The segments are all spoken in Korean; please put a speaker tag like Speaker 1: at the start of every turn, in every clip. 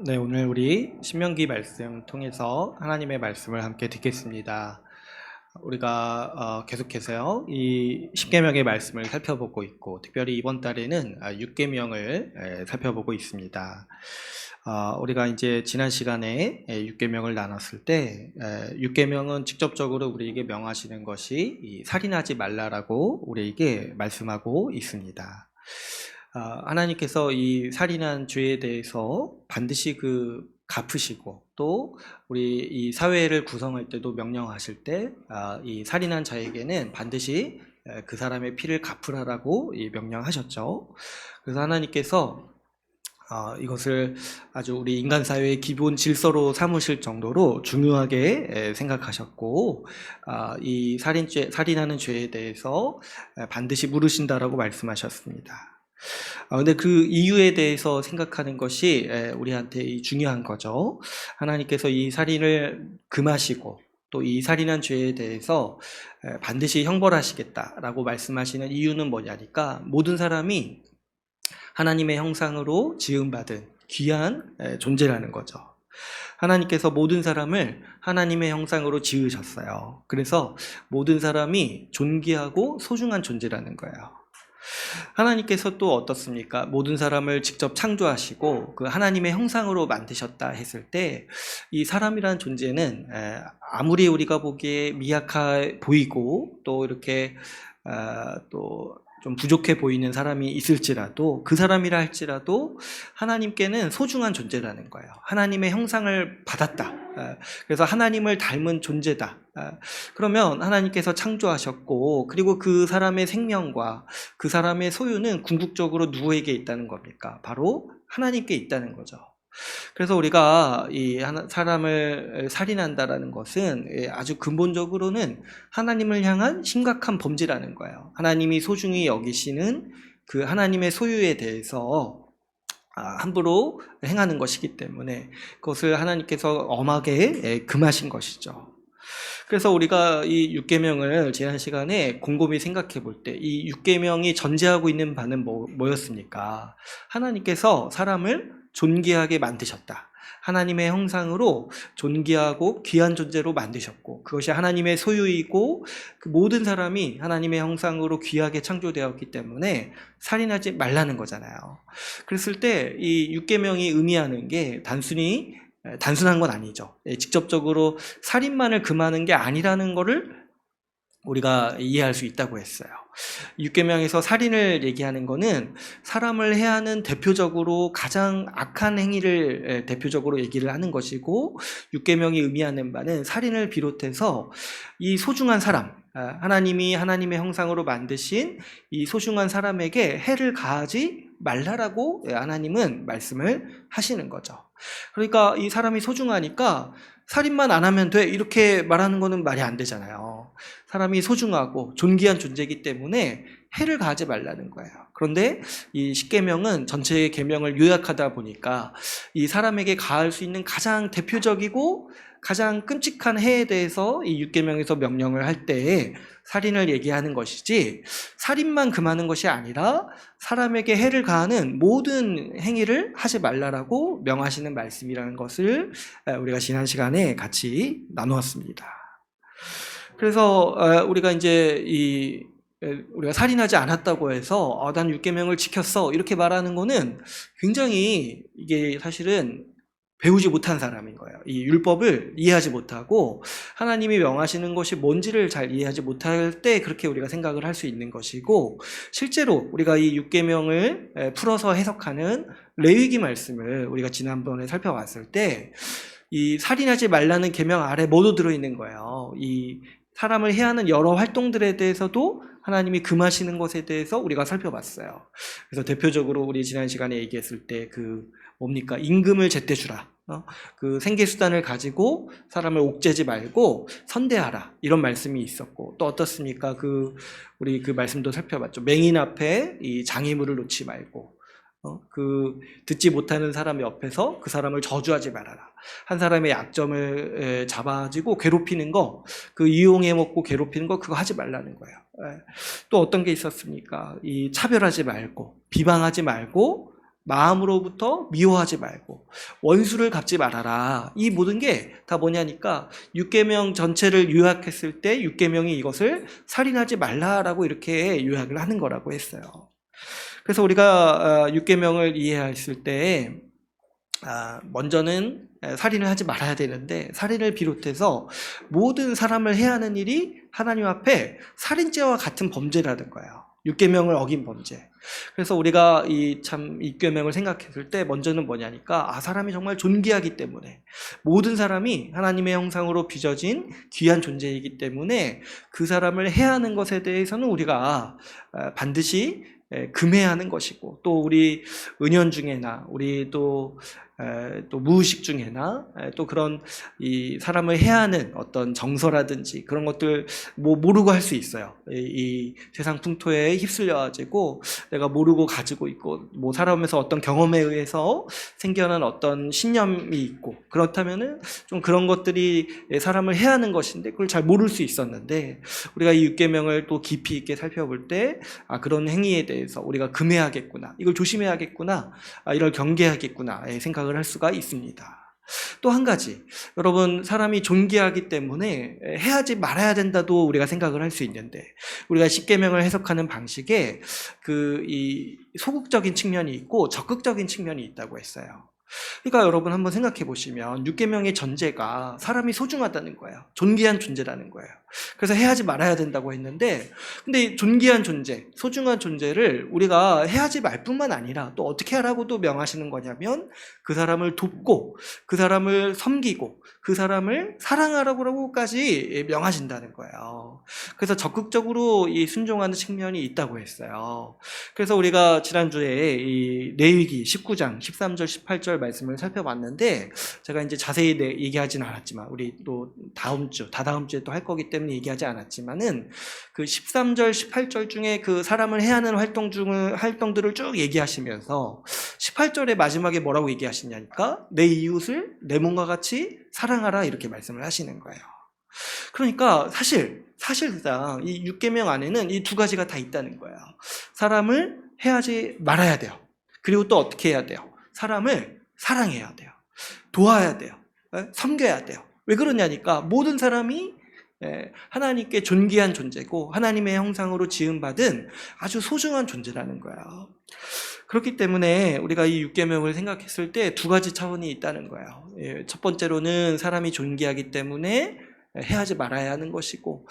Speaker 1: 네, 오늘 우리 신명기 말씀 통해서 하나님의 말씀을 함께 듣겠습니다. 우리가 계속해서요, 이 십계명의 말씀을 살펴보고 있고, 특별히 이번 달에는 육계명을 살펴보고 있습니다. 우리가 이제 지난 시간에 육계명을 나눴을 때, 육계명은 직접적으로 우리에게 명하시는 것이 이 살인하지 말라라고 우리에게 말씀하고 있습니다. 하나님께서 이 살인한 죄에 대해서 반드시 갚으시고, 또 우리 이 사회를 구성할 때도 명령하실 때 이 살인한 자에게는 반드시 그 사람의 피를 갚으라라고 명령하셨죠. 그래서 하나님께서 이것을 아주 우리 인간 사회의 기본 질서로 삼으실 정도로 중요하게 생각하셨고, 이 살인하는 죄에 대해서 반드시 물으신다라고 말씀하셨습니다. 근데 그 이유에 대해서 생각하는 것이 우리한테 중요한 거죠. 하나님께서 이 살인을 금하시고 또 이 살인한 죄에 대해서 반드시 형벌하시겠다라고 말씀하시는 이유는 뭐냐니까, 모든 사람이 하나님의 형상으로 지음받은 귀한 존재라는 거죠. 하나님께서 모든 사람을 하나님의 형상으로 지으셨어요. 그래서 모든 사람이 존귀하고 소중한 존재라는 거예요. 하나님께서 또 어떻습니까? 모든 사람을 직접 창조하시고 그 하나님의 형상으로 만드셨다 했을 때, 이 사람이라는 존재는 아무리 우리가 보기에 미약해 보이고 또 이렇게 또 좀 부족해 보이는 사람이 있을지라도, 그 사람이라 할지라도 하나님께는 소중한 존재라는 거예요. 하나님의 형상을 받았다. 그래서 하나님을 닮은 존재다. 그러면 하나님께서 창조하셨고, 그리고 그 사람의 생명과 그 사람의 소유는 궁극적으로 누구에게 있다는 겁니까? 바로 하나님께 있다는 거죠. 그래서 우리가 이 사람을 살인한다라는 것은 아주 근본적으로는 하나님을 향한 심각한 범죄라는 거예요. 하나님이 소중히 여기시는 그 하나님의 소유에 대해서 함부로 행하는 것이기 때문에 그것을 하나님께서 엄하게 금하신 것이죠. 그래서 우리가 이 육계명을 지난 시간에 곰곰이 생각해 볼 때, 이 육계명이 전제하고 있는 바는 뭐였습니까? 하나님께서 사람을 존귀하게 만드셨다. 하나님의 형상으로 존귀하고 귀한 존재로 만드셨고, 그것이 하나님의 소유이고 그 모든 사람이 하나님의 형상으로 귀하게 창조되었기 때문에 살인하지 말라는 거잖아요. 그랬을 때 이 육계명이 의미하는 게 단순한 건 아니죠. 직접적으로 살인만을 금하는 게 아니라는 것을 우리가 이해할 수 있다고 했어요. 육계명에서 살인을 얘기하는 거는 사람을 해야 하는 대표적으로 가장 악한 행위를 대표적으로 얘기를 하는 것이고, 육계명이 의미하는 바는 살인을 비롯해서 이 소중한 사람, 하나님이 하나님의 형상으로 만드신 이 소중한 사람에게 해를 가하지 말라라고 하나님은 말씀을 하시는 거죠. 그러니까 이 사람이 소중하니까 살인만 안 하면 돼, 이렇게 말하는 거는 말이 안 되잖아요. 사람이 소중하고 존귀한 존재이기 때문에 해를 가하지 말라는 거예요. 그런데 이 십계명은 전체의 계명을 요약하다 보니까 이 사람에게 가할 수 있는 가장 대표적이고 가장 끔찍한 해에 대해서 이 육계명에서 명령을 할 때에 살인을 얘기하는 것이지, 살인만 금하는 것이 아니라 사람에게 해를 가하는 모든 행위를 하지 말라라고 명하시는 말씀이라는 것을 우리가 지난 시간에 같이 나누었습니다. 그래서 우리가 이제 우리가 살인하지 않았다고 해서 난 육계명을 지켰어, 이렇게 말하는 거는 굉장히, 이게 사실은 배우지 못한 사람인 거예요. 이 율법을 이해하지 못하고 하나님이 명하시는 것이 뭔지를 잘 이해하지 못할 때 그렇게 우리가 생각을 할 수 있는 것이고, 실제로 우리가 이 육계명을 풀어서 해석하는 레위기 말씀을 우리가 지난번에 살펴봤을 때, 이 살인하지 말라는 계명 아래 뭐도 들어있는 거예요. 이 사람을 해야 하는 여러 활동들에 대해서도 하나님이 금하시는 것에 대해서 우리가 살펴봤어요. 그래서 대표적으로 우리 지난 시간에 얘기했을 때 뭡니까? 임금을 제때 주라. 그 생계수단을 가지고 사람을 옥죄지 말고 선대하라, 이런 말씀이 있었고, 또 어떻습니까? 우리 그 말씀도 살펴봤죠. 맹인 앞에 이 장애물을 놓지 말고, 듣지 못하는 사람 옆에서 그 사람을 저주하지 말아라. 한 사람의 약점을 잡아가지고 괴롭히는 거, 이용해 먹고 괴롭히는 거, 그거 하지 말라는 거예요. 또 어떤 게 있었습니까? 이 차별하지 말고, 비방하지 말고, 마음으로부터 미워하지 말고 원수를 갚지 말아라. 이 모든 게 다 뭐냐니까 6계명 전체를 요약했을 때 6계명이 이것을 살인하지 말라라고 이렇게 요약을 하는 거라고 했어요. 그래서 우리가 6계명을 이해했을 때 먼저는 살인을 하지 말아야 되는데 살인을 비롯해서 모든 사람을 해야 하는 일이 하나님 앞에 살인죄와 같은 범죄라는 거예요. 6계명을 어긴 범죄. 그래서 우리가 이 6계명을 생각했을 때 먼저는 뭐냐니까 사람이 정말 존귀하기 때문에 모든 사람이 하나님의 형상으로 빚어진 귀한 존재이기 때문에 그 사람을 해야 하는 것에 대해서는 우리가 반드시 금해야 하는 것이고 또 우리 은연중에나 우리 또 무의식 중에나 또 그런 이 사람을 해야 하는 어떤 정서라든지 그런 것들 모르고 할 수 있어요. 이 세상 풍토에 휩쓸려가지고 내가 모르고 가지고 있고 살아오면서 어떤 경험에 의해서 생겨난 어떤 신념이 있고 그렇다면은 좀 그런 것들이 사람을 해야 하는 것인데 그걸 잘 모를 수 있었는데 우리가 이 6계명을 또 깊이 있게 살펴볼 때 그런 행위에 대해서 우리가 금해야겠구나, 이걸 조심해야겠구나, 이걸 경계하겠구나 생각을 할 수가 있습니다. 또 한 가지, 여러분 사람이 존귀하기 때문에 해야지 말아야 된다도 우리가 생각을 할 수 있는데 우리가 10계명을 해석하는 방식에 이 소극적인 측면이 있고 적극적인 측면이 있다고 했어요. 그러니까 여러분 한번 생각해 보시면 6계명의 전제가 사람이 소중하다는 거예요. 존귀한 존재라는 거예요. 그래서 해야지 말아야 된다고 했는데 근데 존귀한 존재, 소중한 존재를 우리가 해야지 말 뿐만 아니라 또 어떻게 하라고도 명하시는 거냐면 그 사람을 돕고 그 사람을 섬기고 그 사람을 사랑하라고까지 명하신다는 거예요. 그래서 적극적으로 이 순종하는 측면이 있다고 했어요. 그래서 우리가 지난주에 이 레위기 19장 13절 18절 말씀을 살펴봤는데 제가 이제 자세히 얘기하진 않았지만 우리 또 다다음 주에 또 할 거기 때문에 얘기하지 않았지만은 그 13절 18절 중에 그 사람을 해야 하는 활동들을 쭉 얘기하시면서 18절의 마지막에 뭐라고 얘기하시냐니까 내 이웃을 내 몸과 같이 사랑하라 이렇게 말씀을 하시는 거예요. 그러니까 사실상 이 6계명 안에는 이 두 가지가 다 있다는 거예요. 사람을 해야지 말아야 돼요. 그리고 또 어떻게 해야 돼요? 사람을 사랑해야 돼요. 도와야 돼요. 섬겨야 돼요. 왜 그러냐니까 모든 사람이 하나님께 존귀한 존재고 하나님의 형상으로 지음받은 아주 소중한 존재라는 거예요. 그렇기 때문에 우리가 이 6계명을 생각했을 때 두 가지 차원이 있다는 거예요. 첫 번째로는 사람이 존귀하기 때문에 해야지 말아야 하는 것이고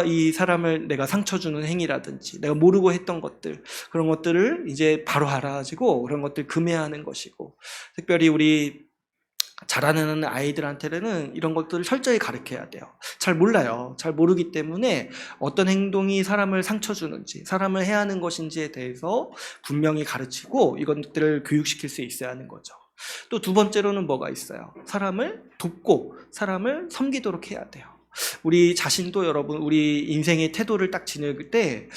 Speaker 1: 이 사람을 내가 상처 주는 행위라든지 내가 모르고 했던 것들 그런 것들을 이제 바로 알아가지고 그런 것들 금해야 하는 것이고 특별히 우리 자라는 아이들한테는 이런 것들을 철저히 가르쳐야 돼요. 잘 몰라요. 잘 모르기 때문에 어떤 행동이 사람을 상처 주는지 사람을 해야 하는 것인지에 대해서 분명히 가르치고 이것들을 교육시킬 수 있어야 하는 거죠. 또 두 번째로는 뭐가 있어요? 사람을 돕고 사람을 섬기도록 해야 돼요. 우리 자신도 여러분 우리 인생의 태도를 딱 지낼 때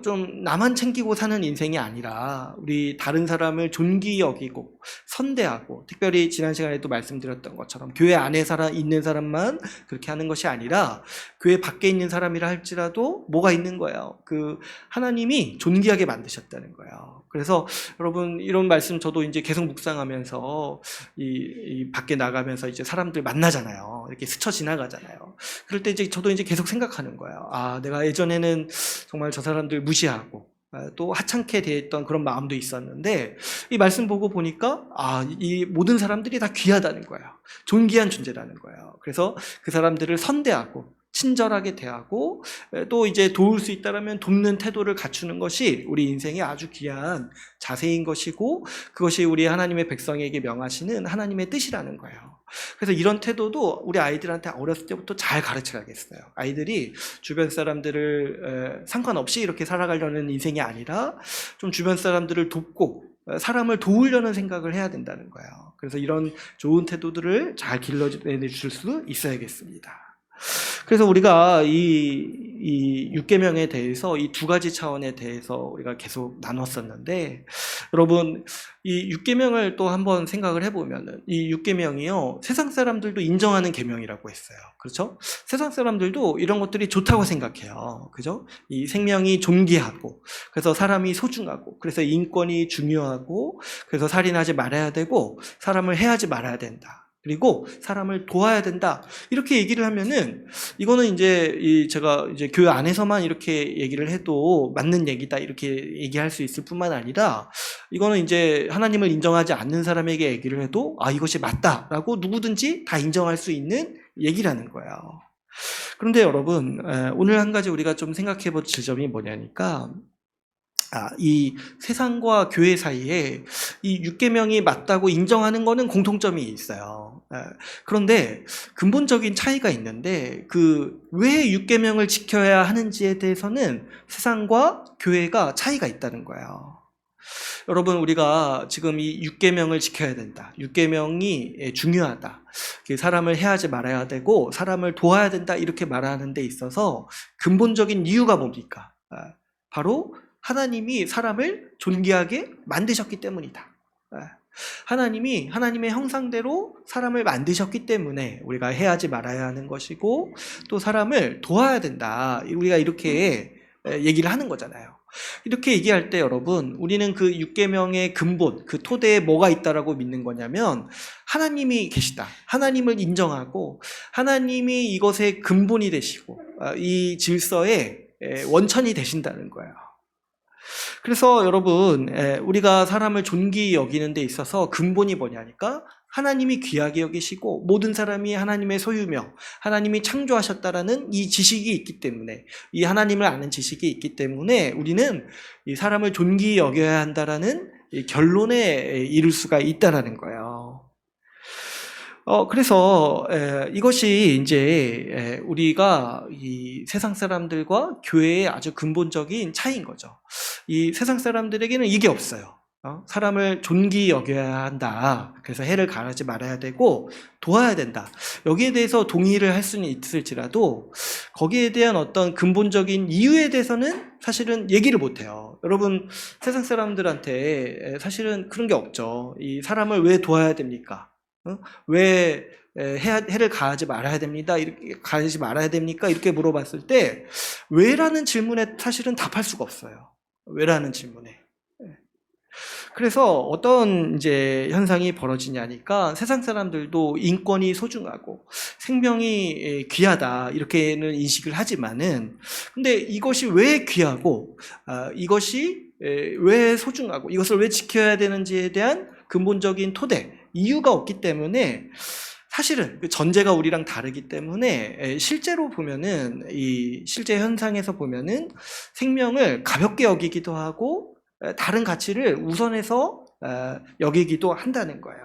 Speaker 1: 좀 나만 챙기고 사는 인생이 아니라 우리 다른 사람을 존귀히 여기고 선대하고 특별히 지난 시간에도 말씀드렸던 것처럼 교회 안에 있는 사람만 그렇게 하는 것이 아니라 교회 밖에 있는 사람이라 할지라도 뭐가 있는 거예요. 그 하나님이 존귀하게 만드셨다는 거예요. 그래서 여러분 이런 말씀 저도 이제 계속 묵상하면서 이 밖에 나가면서 이제 사람들 만나잖아요. 이렇게 스쳐 지나가잖아요. 그럴 때 이제 저도 이제 계속 생각하는 거예요. 내가 예전에는 정말 저 사람들 무시하고 또 하찮게 대했던 그런 마음도 있었는데 이 말씀 보고 보니까 이 모든 사람들이 다 귀하다는 거예요. 존귀한 존재라는 거예요. 그래서 그 사람들을 선대하고 친절하게 대하고 또 이제 도울 수 있다면 돕는 태도를 갖추는 것이 우리 인생의 아주 귀한 자세인 것이고 그것이 우리 하나님의 백성에게 명하시는 하나님의 뜻이라는 거예요. 그래서 이런 태도도 우리 아이들한테 어렸을 때부터 잘 가르쳐야겠어요. 아이들이 주변 사람들을 상관없이 이렇게 살아가려는 인생이 아니라 좀 주변 사람들을 돕고 사람을 도우려는 생각을 해야 된다는 거예요. 그래서 이런 좋은 태도들을 잘 길러내 줄 수 있어야겠습니다. 그래서 우리가 이 6계명에 대해서 이 두 가지 차원에 대해서 우리가 계속 나눴었는데, 여러분 이 6계명을 또 한번 생각을 해보면은 이 6계명이요 세상 사람들도 인정하는 계명이라고 했어요. 그렇죠? 세상 사람들도 이런 것들이 좋다고 생각해요. 그죠? 이 생명이 존귀하고, 그래서 사람이 소중하고, 그래서 인권이 중요하고, 그래서 살인하지 말아야 되고, 사람을 해하지 말아야 된다. 그리고 사람을 도와야 된다. 이렇게 얘기를 하면은 이거는 이제 제가 이제 교회 안에서만 이렇게 얘기를 해도 맞는 얘기다 이렇게 얘기할 수 있을 뿐만 아니라, 이거는 이제 하나님을 인정하지 않는 사람에게 얘기를 해도 이것이 맞다라고 누구든지 다 인정할 수 있는 얘기라는 거예요. 그런데 여러분, 오늘 한 가지 우리가 좀 생각해 볼 지점이 뭐냐니까, 이 세상과 교회 사이에 이 6계명이 맞다고 인정하는 거는 공통점이 있어요. 그런데 근본적인 차이가 있는데, 왜 6계명을 지켜야 하는지에 대해서는 세상과 교회가 차이가 있다는 거예요. 여러분, 우리가 지금 이 6계명을 지켜야 된다, 6계명이 중요하다, 사람을 해하지 말아야 되고 사람을 도와야 된다 이렇게 말하는 데 있어서 근본적인 이유가 뭡니까? 바로 하나님이 사람을 존귀하게 만드셨기 때문이다. 하나님이 하나님의 형상대로 사람을 만드셨기 때문에 우리가 해하지 말아야 하는 것이고, 또 사람을 도와야 된다, 우리가 이렇게 얘기를 하는 거잖아요. 이렇게 얘기할 때 여러분, 우리는 그 6계명의 근본, 그 토대에 뭐가 있다라고 믿는 거냐면, 하나님이 계시다, 하나님을 인정하고 하나님이 이것의 근본이 되시고 이 질서의 원천이 되신다는 거예요. 그래서 여러분, 우리가 사람을 존귀히 여기는 데 있어서 근본이 뭐냐니까, 하나님이 귀하게 여기시고 모든 사람이 하나님의 소유며 하나님이 창조하셨다라는 이 지식이 있기 때문에, 이 하나님을 아는 지식이 있기 때문에 우리는 이 사람을 존귀히 여겨야 한다라는 이 결론에 이를 수가 있다라는 거예요. 그래서 이것이 이제 우리가 이 세상 사람들과 교회의 아주 근본적인 차이인 거죠. 이 세상 사람들에게는 이게 없어요. 사람을 존귀히 여겨야 한다, 그래서 해를 가하지 말아야 되고 도와야 된다, 여기에 대해서 동의를 할 수는 있을지라도 거기에 대한 어떤 근본적인 이유에 대해서는 사실은 얘기를 못해요. 여러분, 세상 사람들한테 사실은 그런 게 없죠. 이 사람을 왜 도와야 됩니까? 왜 해를 가하지 말아야 됩니다, 이렇게 가하지 말아야 됩니까? 이렇게 물어봤을 때 왜라는 질문에 사실은 답할 수가 없어요. 왜라는 질문에. 그래서 어떤 이제 현상이 벌어지냐니까, 세상 사람들도 인권이 소중하고 생명이 귀하다 이렇게는 인식을 하지만은, 근데 이것이 왜 귀하고 이것이 왜 소중하고 이것을 왜 지켜야 되는지에 대한 근본적인 토대, 이유가 없기 때문에, 사실은 그 전제가 우리랑 다르기 때문에 실제로 보면은, 이 실제 현상에서 보면은 생명을 가볍게 여기기도 하고 다른 가치를 우선해서 여기기도 한다는 거예요.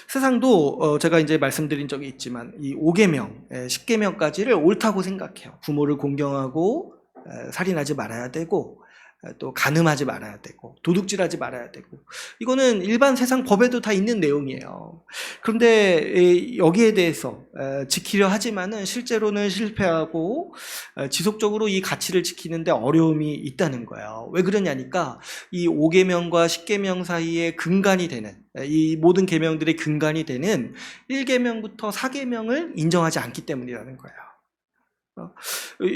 Speaker 1: 세상도 제가 이제 말씀드린 적이 있지만 이 5계명, 10계명까지를 옳다고 생각해요. 부모를 공경하고 살인하지 말아야 되고, 또 간음하지 말아야 되고, 도둑질하지 말아야 되고, 이거는 일반 세상 법에도 다 있는 내용이에요. 그런데 여기에 대해서 지키려 하지만은 실제로는 실패하고 지속적으로 이 가치를 지키는데 어려움이 있다는 거예요. 왜 그러냐니까, 이 5계명과 10계명 사이에 근간이 되는, 이 모든 계명들의 근간이 되는 1계명부터 4계명을 인정하지 않기 때문이라는 거예요.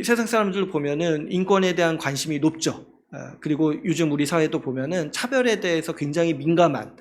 Speaker 1: 세상 사람들 보면은 인권에 대한 관심이 높죠. 그리고 요즘 우리 사회도 보면은 차별에 대해서 굉장히 민감한,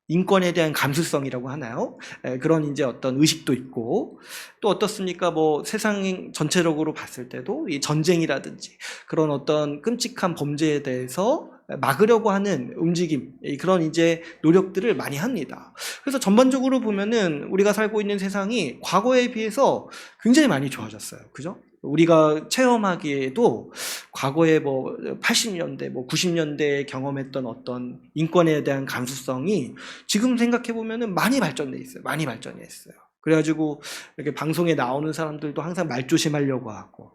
Speaker 1: 인권에 대한 감수성이라고 하나요? 그런 이제 어떤 의식도 있고, 또 어떻습니까? 세상 전체적으로 봤을 때도 이 전쟁이라든지 그런 어떤 끔찍한 범죄에 대해서 막으려고 하는 움직임, 그런 이제 노력들을 많이 합니다. 그래서 전반적으로 보면은 우리가 살고 있는 세상이 과거에 비해서 굉장히 많이 좋아졌어요. 그죠? 우리가 체험하기에도 과거에 80년대, 90년대에 경험했던 어떤 인권에 대한 감수성이 지금 생각해 보면은 많이 발전돼 있어요. 많이 발전해 있어요. 그래가지고 이렇게 방송에 나오는 사람들도 항상 말 조심하려고 하고,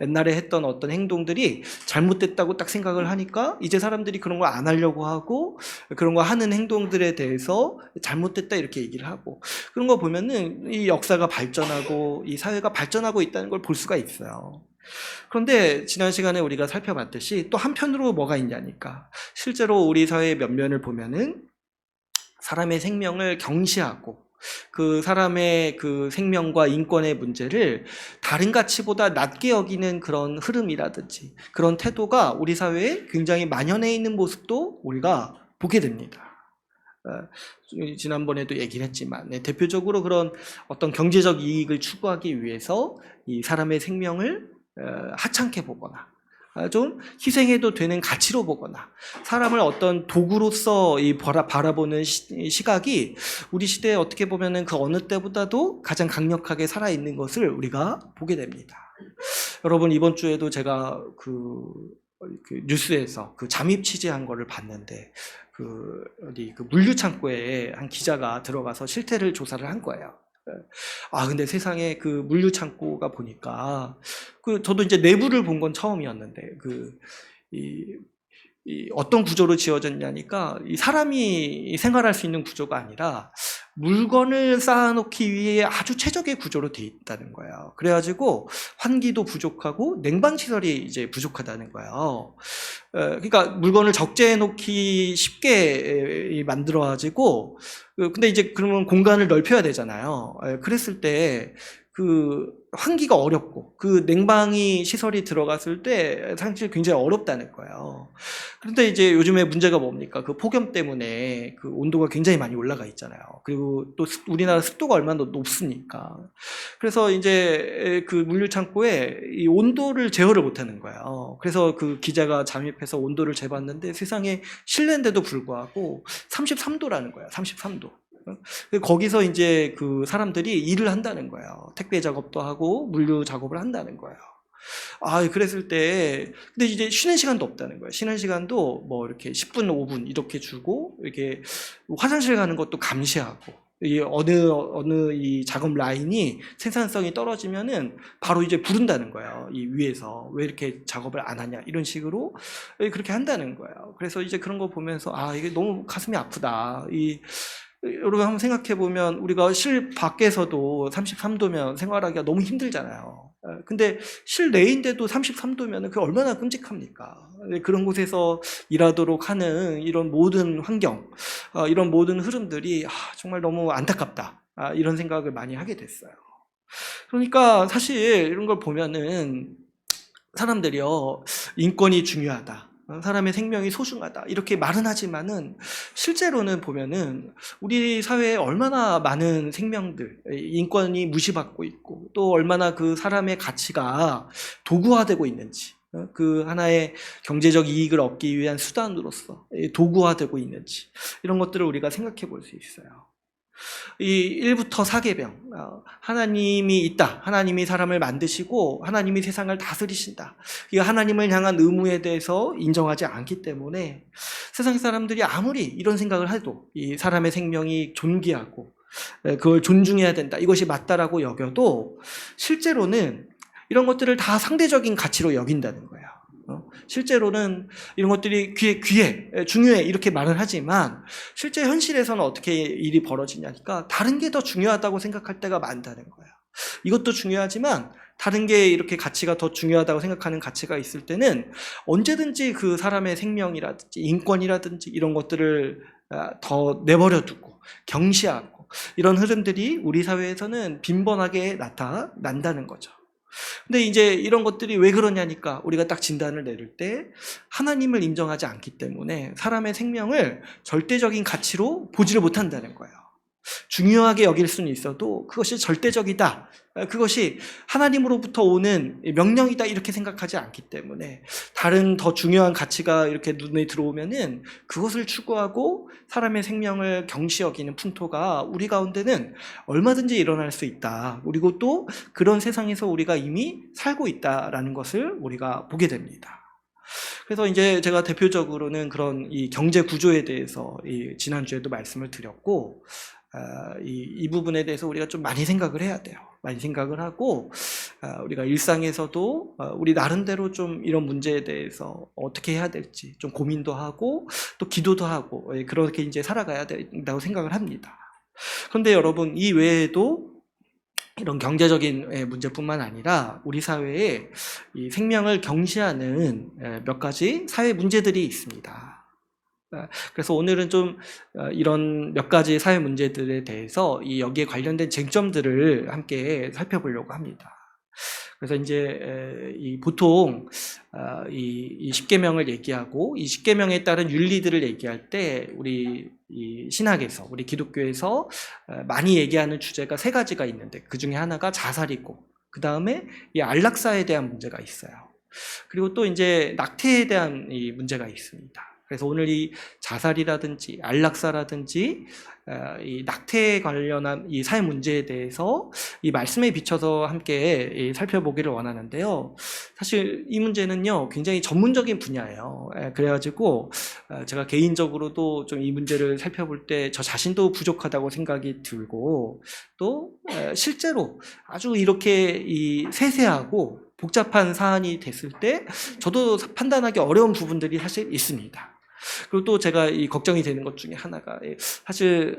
Speaker 1: 옛날에 했던 어떤 행동들이 잘못됐다고 딱 생각을 하니까 이제 사람들이 그런 거 안 하려고 하고 그런 거 하는 행동들에 대해서 잘못됐다 이렇게 얘기를 하고 그런 거 보면은 이 역사가 발전하고 이 사회가 발전하고 있다는 걸 볼 수가 있어요. 그런데 지난 시간에 우리가 살펴봤듯이 또 한편으로 뭐가 있냐니까 실제로 우리 사회의 면면을 보면은 사람의 생명을 경시하고 그 사람의 그 생명과 인권의 문제를 다른 가치보다 낮게 여기는 그런 흐름이라든지 그런 태도가 우리 사회에 굉장히 만연해 있는 모습도 우리가 보게 됩니다. 지난번에도 얘기를 했지만 대표적으로 그런 어떤 경제적 이익을 추구하기 위해서 이 사람의 생명을 하찮게 보거나 좀 희생해도 되는 가치로 보거나 사람을 어떤 도구로서 바라보는 시각이 우리 시대에 어떻게 보면은 그 어느 때보다도 가장 강력하게 살아있는 것을 우리가 보게 됩니다. 여러분 이번 주에도 제가 그 뉴스에서 그 잠입 취재한 거를 봤는데 어디 그 물류 창고에 한 기자가 들어가서 실태를 조사를 한 거예요. 근데 세상에 그 물류 창고가 보니까 저도 이제 내부를 본 건 처음이었는데 어떤 구조로 지어졌냐니까 이 사람이 생활할 수 있는 구조가 아니라 물건을 쌓아놓기 위해 아주 최적의 구조로 돼 있다는 거예요. 그래가지고 환기도 부족하고 냉방 시설이 이제 부족하다는 거예요. 그러니까 물건을 적재해 놓기 쉽게 만들어가지고 근데 이제 그러면 공간을 넓혀야 되잖아요. 그랬을 때 환기가 어렵고 냉방이 시설이 들어갔을 때 사실 굉장히 어렵다는 거예요. 그런데 이제 요즘에 문제가 뭡니까? 폭염 때문에 온도가 굉장히 많이 올라가 있잖아요. 그리고 또 우리나라 습도가 얼마나 높으니까. 그래서 이제 물류 창고에 이 온도를 제어를 못 하는 거예요. 그래서 기자가 잠입해서 온도를 재봤는데 세상에 실내인데도 불구하고 33도라는 거예요. 33도. 거기서 이제 사람들이 일을 한다는 거예요. 택배 작업도 하고 물류 작업을 한다는 거예요. 그랬을 때 근데 이제 쉬는 시간도 없다는 거예요. 쉬는 시간도 뭐 이렇게 10분, 5분 이렇게 주고 이렇게 화장실 가는 것도 감시하고 어느 이 작업 라인이 생산성이 떨어지면은 바로 이제 부른다는 거예요. 이 위에서 왜 이렇게 작업을 안 하냐 이런 식으로 그렇게 한다는 거예요. 그래서 이제 그런 거 보면서 이게 너무 가슴이 아프다. 여러분 한번 생각해 보면 우리가 실 밖에서도 33도면 생활하기가 너무 힘들잖아요. 근데 실내인데도 33도면 그게 얼마나 끔찍합니까? 그런 곳에서 일하도록 하는 이런 모든 환경, 이런 모든 흐름들이 정말 너무 안타깝다. 이런 생각을 많이 하게 됐어요. 그러니까 사실 이런 걸 보면은 사람들이요, 인권이 중요하다. 사람의 생명이 소중하다 이렇게 말은 하지만은 실제로는 보면은 우리 사회에 얼마나 많은 생명들 인권이 무시받고 있고 또 얼마나 사람의 가치가 도구화되고 있는지 하나의 경제적 이익을 얻기 위한 수단으로서 도구화되고 있는지 이런 것들을 우리가 생각해 볼 수 있어요. 이 1부터 4계명 하나님이 있다. 하나님이 사람을 만드시고 하나님이 세상을 다스리신다. 이 하나님을 향한 의무에 대해서 인정하지 않기 때문에 세상 사람들이 아무리 이런 생각을 해도 이 사람의 생명이 존귀하고 그걸 존중해야 된다. 이것이 맞다라고 여겨도 실제로는 이런 것들을 다 상대적인 가치로 여긴다는 거예요. 실제로는 이런 것들이 귀해, 중요해 이렇게 말을 하지만 실제 현실에서는 어떻게 일이 벌어지냐니까 다른 게 더 중요하다고 생각할 때가 많다는 거예요. 이것도 중요하지만 다른 게 이렇게 가치가 더 중요하다고 생각하는 가치가 있을 때는 언제든지 사람의 생명이라든지 인권이라든지 이런 것들을 더 내버려 두고 경시하고 이런 흐름들이 우리 사회에서는 빈번하게 나타난다는 거죠. 근데 이제 이런 것들이 왜 그러냐니까 우리가 딱 진단을 내릴 때 하나님을 인정하지 않기 때문에 사람의 생명을 절대적인 가치로 보지를 못한다는 거예요. 중요하게 여길 수는 있어도 그것이 절대적이다. 그것이 하나님으로부터 오는 명령이다 이렇게 생각하지 않기 때문에 다른 더 중요한 가치가 이렇게 눈에 들어오면은 그것을 추구하고 사람의 생명을 경시 여기는 풍토가 우리 가운데는 얼마든지 일어날 수 있다. 그리고 또 그런 세상에서 우리가 이미 살고 있다라는 것을 우리가 보게 됩니다. 그래서 이제 제가 대표적으로는 그런 이 경제 구조에 대해서 지난주에도 말씀을 드렸고 이 부분에 대해서 우리가 좀 많이 생각을 해야 돼요. 많이 생각을 하고 우리가 일상에서도 우리 나름대로 좀 이런 문제에 대해서 어떻게 해야 될지 좀 고민도 하고 또 기도도 하고 그렇게 이제 살아가야 된다고 생각을 합니다. 그런데 여러분, 이 외에도 이런 경제적인 문제뿐만 아니라 우리 사회에 이 생명을 경시하는 몇 가지 사회 문제들이 있습니다. 그래서 오늘은 좀 이런 몇 가지 사회 문제들에 대해서 여기에 관련된 쟁점들을 함께 살펴보려고 합니다. 그래서 이제 보통 이 십계명을 얘기하고 이 십계명에 따른 윤리들을 얘기할 때 우리 이 신학에서, 우리 기독교에서 많이 얘기하는 주제가 세 가지가 있는데 그 중에 하나가 자살이고, 그 다음에 이 안락사에 대한 문제가 있어요. 그리고 또 이제 낙태에 대한 이 문제가 있습니다. 그래서 오늘 이 자살이라든지 안락사라든지 이 낙태에 관련한 이 사회 문제에 대해서 이 말씀에 비춰서 함께 살펴보기를 원하는데요. 사실 이 문제는요, 굉장히 전문적인 분야예요. 그래가지고 제가 개인적으로도 좀 이 문제를 살펴볼 때 저 자신도 부족하다고 생각이 들고, 또 실제로 아주 이렇게 이 세세하고 복잡한 사안이 됐을 때 저도 판단하기 어려운 부분들이 사실 있습니다. 그리고 또 제가 이 걱정이 되는 것 중에 하나가, 사실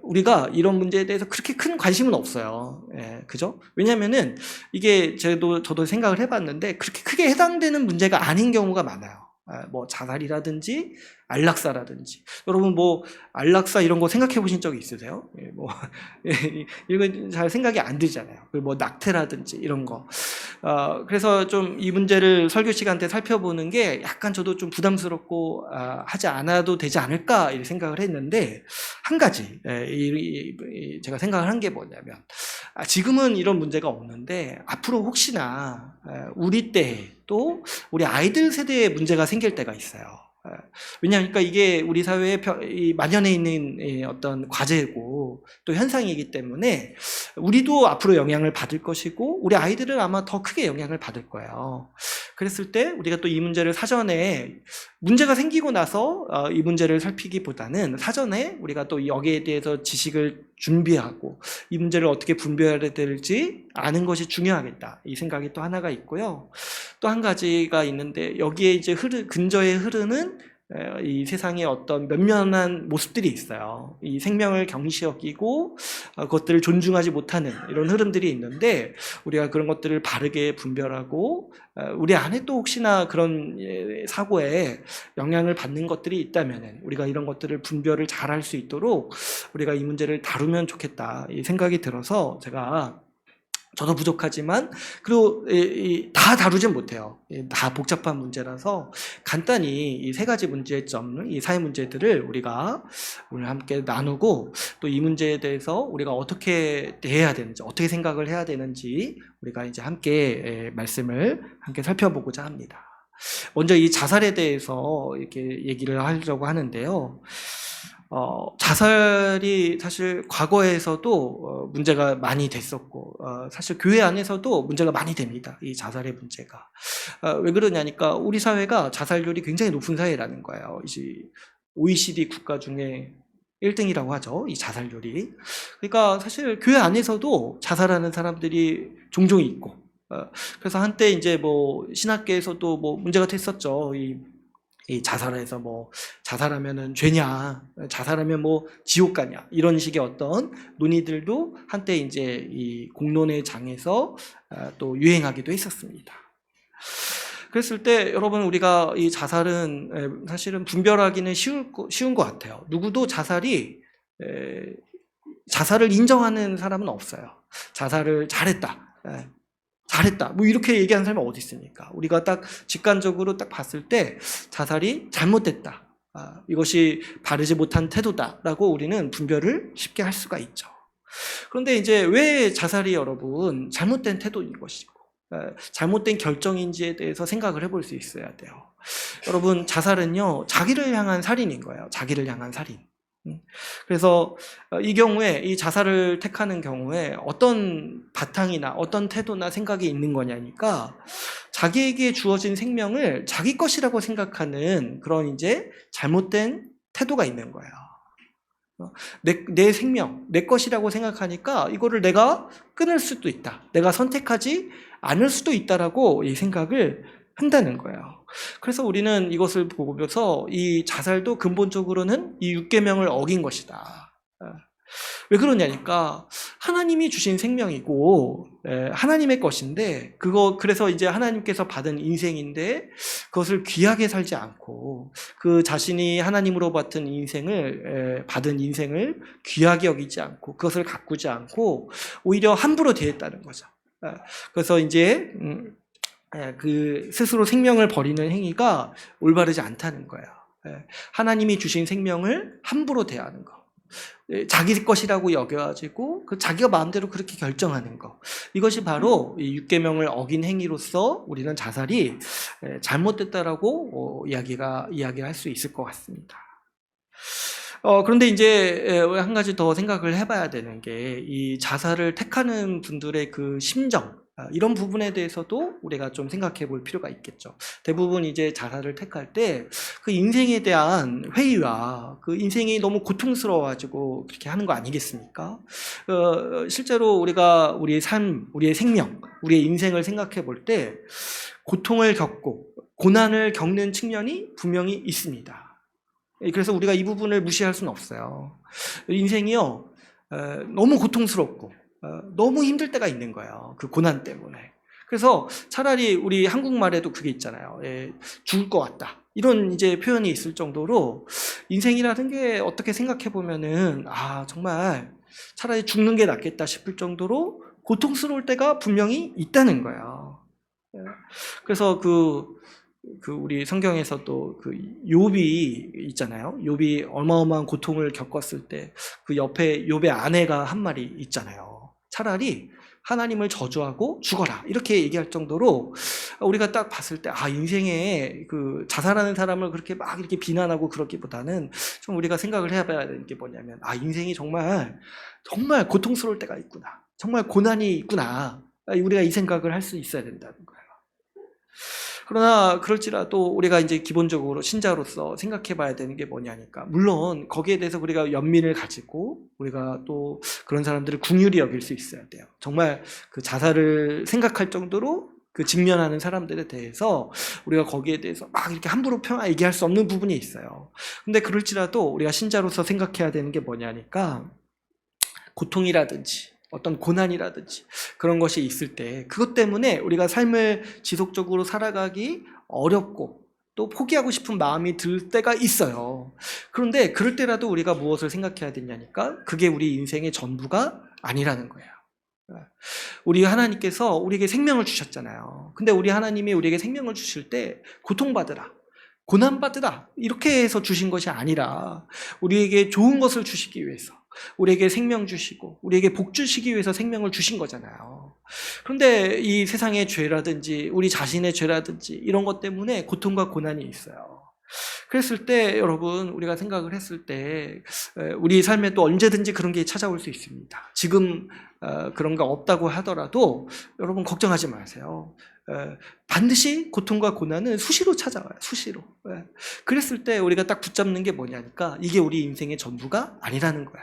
Speaker 1: 우리가 이런 문제에 대해서 그렇게 큰 관심은 없어요. 그죠? 왜냐면은 이게 저도 생각을 해봤는데 그렇게 크게 해당되는 문제가 아닌 경우가 많아요. 뭐 자살이라든지 안락사라든지. 여러분 뭐 안락사 이런 거 생각해 보신 적 있으세요? 뭐 이건 잘 생각이 안 들잖아요. 그리고 뭐 낙태라든지 이런 거. 그래서 좀 이 문제를 설교 시간 때 살펴보는 게 약간 저도 좀 부담스럽고 하지 않아도 되지 않을까 이렇게 생각을 했는데, 한 가지 제가 생각을 한 게 뭐냐면, 지금은 이런 문제가 없는데 앞으로 혹시나 우리 때 또 우리 아이들 세대에 문제가 생길 때가 있어요. 왜냐하면 이게 우리 사회에 만연해 있는 어떤 과제고 또 현상이기 때문에 우리도 앞으로 영향을 받을 것이고 우리 아이들은 아마 더 크게 영향을 받을 거예요. 그랬을 때 우리가 또 이 문제를 사전에, 문제가 생기고 나서 이 문제를 살피기보다는 사전에 우리가 또 여기에 대해서 지식을 준비하고 이 문제를 어떻게 분별해야 될지 아는 것이 중요하겠다, 이 생각이 또 하나가 있고요. 또 한 가지가 있는데, 여기에 이제 근저에 흐르는 이 세상의 어떤 면면한 모습들이 있어요. 이 생명을 경시 여기고 그것들을 존중하지 못하는 이런 흐름들이 있는데, 우리가 그런 것들을 바르게 분별하고 우리 안에 또 혹시나 그런 사고에 영향을 받는 것들이 있다면 우리가 이런 것들을 분별을 잘 할 수 있도록 우리가 이 문제를 다루면 좋겠다, 이 생각이 들어서 저도 부족하지만, 그리고 다 다루진 못해요. 다 복잡한 문제라서 간단히 이 세 가지 문제점, 이 사회 문제들을 우리가 오늘 함께 나누고, 또 이 문제에 대해서 우리가 어떻게 대해야 되는지, 어떻게 생각을 해야 되는지 우리가 이제 함께 말씀을 함께 살펴보고자 합니다. 먼저 이 자살에 대해서 이렇게 얘기를 하려고 하는데요. 자살이 사실 과거에서도 문제가 많이 됐었고, 사실 교회 안에서도 문제가 많이 됩니다. 이 자살의 문제가. 왜 그러냐니까 우리 사회가 자살률이 굉장히 높은 사회라는 거예요. 이제 OECD 국가 중에 1등이라고 하죠, 이 자살률이. 그러니까 사실 교회 안에서도 자살하는 사람들이 종종 있고, 그래서 한때 이제 뭐 신학계에서도 뭐 문제가 됐었죠. 이 자살해서 뭐 자살하면은 죄냐, 자살하면 뭐 지옥 가냐, 이런 식의 어떤 논의들도 한때 이제 이 공론의 장에서 또 유행하기도 했었습니다. 그랬을 때 여러분, 우리가 이 자살은 사실은 분별하기는 쉬운 것 같아요. 누구도 자살을 인정하는 사람은 없어요. 자살을 잘했다, 뭐 이렇게 얘기하는 사람이 어디 있습니까? 우리가 딱 직관적으로 딱 봤을 때 자살이 잘못됐다, 이것이 바르지 못한 태도다라고 우리는 분별을 쉽게 할 수가 있죠. 그런데 이제 왜 자살이 여러분 잘못된 태도인 것이고 잘못된 결정인지에 대해서 생각을 해볼 수 있어야 돼요. 여러분, 자살은요, 자기를 향한 살인인 거예요. 자기를 향한 살인. 그래서 이 경우에, 이 자살을 택하는 경우에 어떤 바탕이나 어떤 태도나 생각이 있는 거냐니까, 자기에게 주어진 생명을 자기 것이라고 생각하는 그런 이제 잘못된 태도가 있는 거예요. 내 생명, 내 것이라고 생각하니까 이거를 내가 끊을 수도 있다. 내가 선택하지 않을 수도 있다라고 이 생각을 한다는 거예요. 그래서 우리는 이것을 보면서 이 자살도 근본적으로는 이 6계명을 어긴 것이다. 왜 그러냐니까 하나님이 주신 생명이고 하나님의 것인데 그래서 이제 하나님께서 받은 인생인데 그것을 귀하게 살지 않고 그 자신이 하나님으로 받은 인생을 귀하게 여기지 않고 그것을 가꾸지 않고 오히려 함부로 대했다는 거죠. 그래서 이제 그 스스로 생명을 버리는 행위가 올바르지 않다는 거예요. 하나님이 주신 생명을 함부로 대하는 거. 자기 것이라고 여겨가지고 자기가 마음대로 그렇게 결정하는 거, 이것이 바로 이 6계명을 어긴 행위로서 우리는 자살이 잘못됐다라고 이야기를 할 수 있을 것 같습니다. 그런데 이제 한 가지 더 생각을 해봐야 되는 게 이 자살을 택하는 분들의 그 심정, 이런 부분에 대해서도 우리가 좀 생각해 볼 필요가 있겠죠. 대부분 이제 자살을 택할 때 그 인생에 대한 회의와 그 인생이 너무 고통스러워가지고 그렇게 하는 거 아니겠습니까? 실제로 우리가 우리의 삶, 우리의 생명, 우리의 인생을 생각해 볼 때 고통을 겪고 고난을 겪는 측면이 분명히 있습니다. 그래서 우리가 이 부분을 무시할 수는 없어요. 인생이요, 너무 고통스럽고 너무 힘들 때가 있는 거예요. 그 고난 때문에. 그래서 차라리 우리 한국말에도 그게 있잖아요. 죽을 것 같다. 이런 이제 표현이 있을 정도로 인생이라는 게 어떻게 생각해 보면은 정말 차라리 죽는 게 낫겠다 싶을 정도로 고통스러울 때가 분명히 있다는 거예요. 그래서 우리 성경에서도 그 욥이 있잖아요. 욥이 어마어마한 고통을 겪었을 때 그 옆에 욥의 아내가 한 말이 있잖아요. 차라리 하나님을 저주하고 죽어라, 이렇게 얘기할 정도로 우리가 딱 봤을 때 인생에 그 자살하는 사람을 그렇게 막 이렇게 비난하고 그러기보다는 좀 우리가 생각을 해봐야 되는 게 뭐냐면 인생이 정말 고통스러울 때가 있구나, 정말 고난이 있구나, 우리가 이 생각을 할 수 있어야 된다는 거예요. 그러나 그럴지라도 우리가 이제 기본적으로 신자로서 생각해 봐야 되는 게 뭐냐니까, 물론 거기에 대해서 우리가 연민을 가지고 우리가 또 그런 사람들을 긍휼히 여길 수 있어야 돼요. 정말 그 자살을 생각할 정도로 그 직면하는 사람들에 대해서 우리가 거기에 대해서 막 이렇게 함부로 얘기할 수 없는 부분이 있어요. 근데 그럴지라도 우리가 신자로서 생각해야 되는 게 뭐냐니까, 고통이라든지 어떤 고난이라든지 그런 것이 있을 때 그것 때문에 우리가 삶을 지속적으로 살아가기 어렵고 또 포기하고 싶은 마음이 들 때가 있어요. 그런데 그럴 때라도 우리가 무엇을 생각해야 되냐니까, 그게 우리 인생의 전부가 아니라는 거예요. 우리 하나님께서 우리에게 생명을 주셨잖아요. 근데 우리 하나님이 우리에게 생명을 주실 때 고통받으라, 고난받으라, 이렇게 해서 주신 것이 아니라 우리에게 좋은 것을 주시기 위해서, 우리에게 생명 주시고 우리에게 복 주시기 위해서 생명을 주신 거잖아요. 그런데 이 세상의 죄라든지 우리 자신의 죄라든지 이런 것 때문에 고통과 고난이 있어요. 그랬을 때 여러분, 우리가 생각을 했을 때 우리 삶에 또 언제든지 그런 게 찾아올 수 있습니다. 지금 그런 거 없다고 하더라도 여러분 걱정하지 마세요. 반드시 고통과 고난은 수시로 찾아와요. 수시로. 그랬을 때 우리가 딱 붙잡는 게 뭐냐니까, 이게 우리 인생의 전부가 아니라는 거야.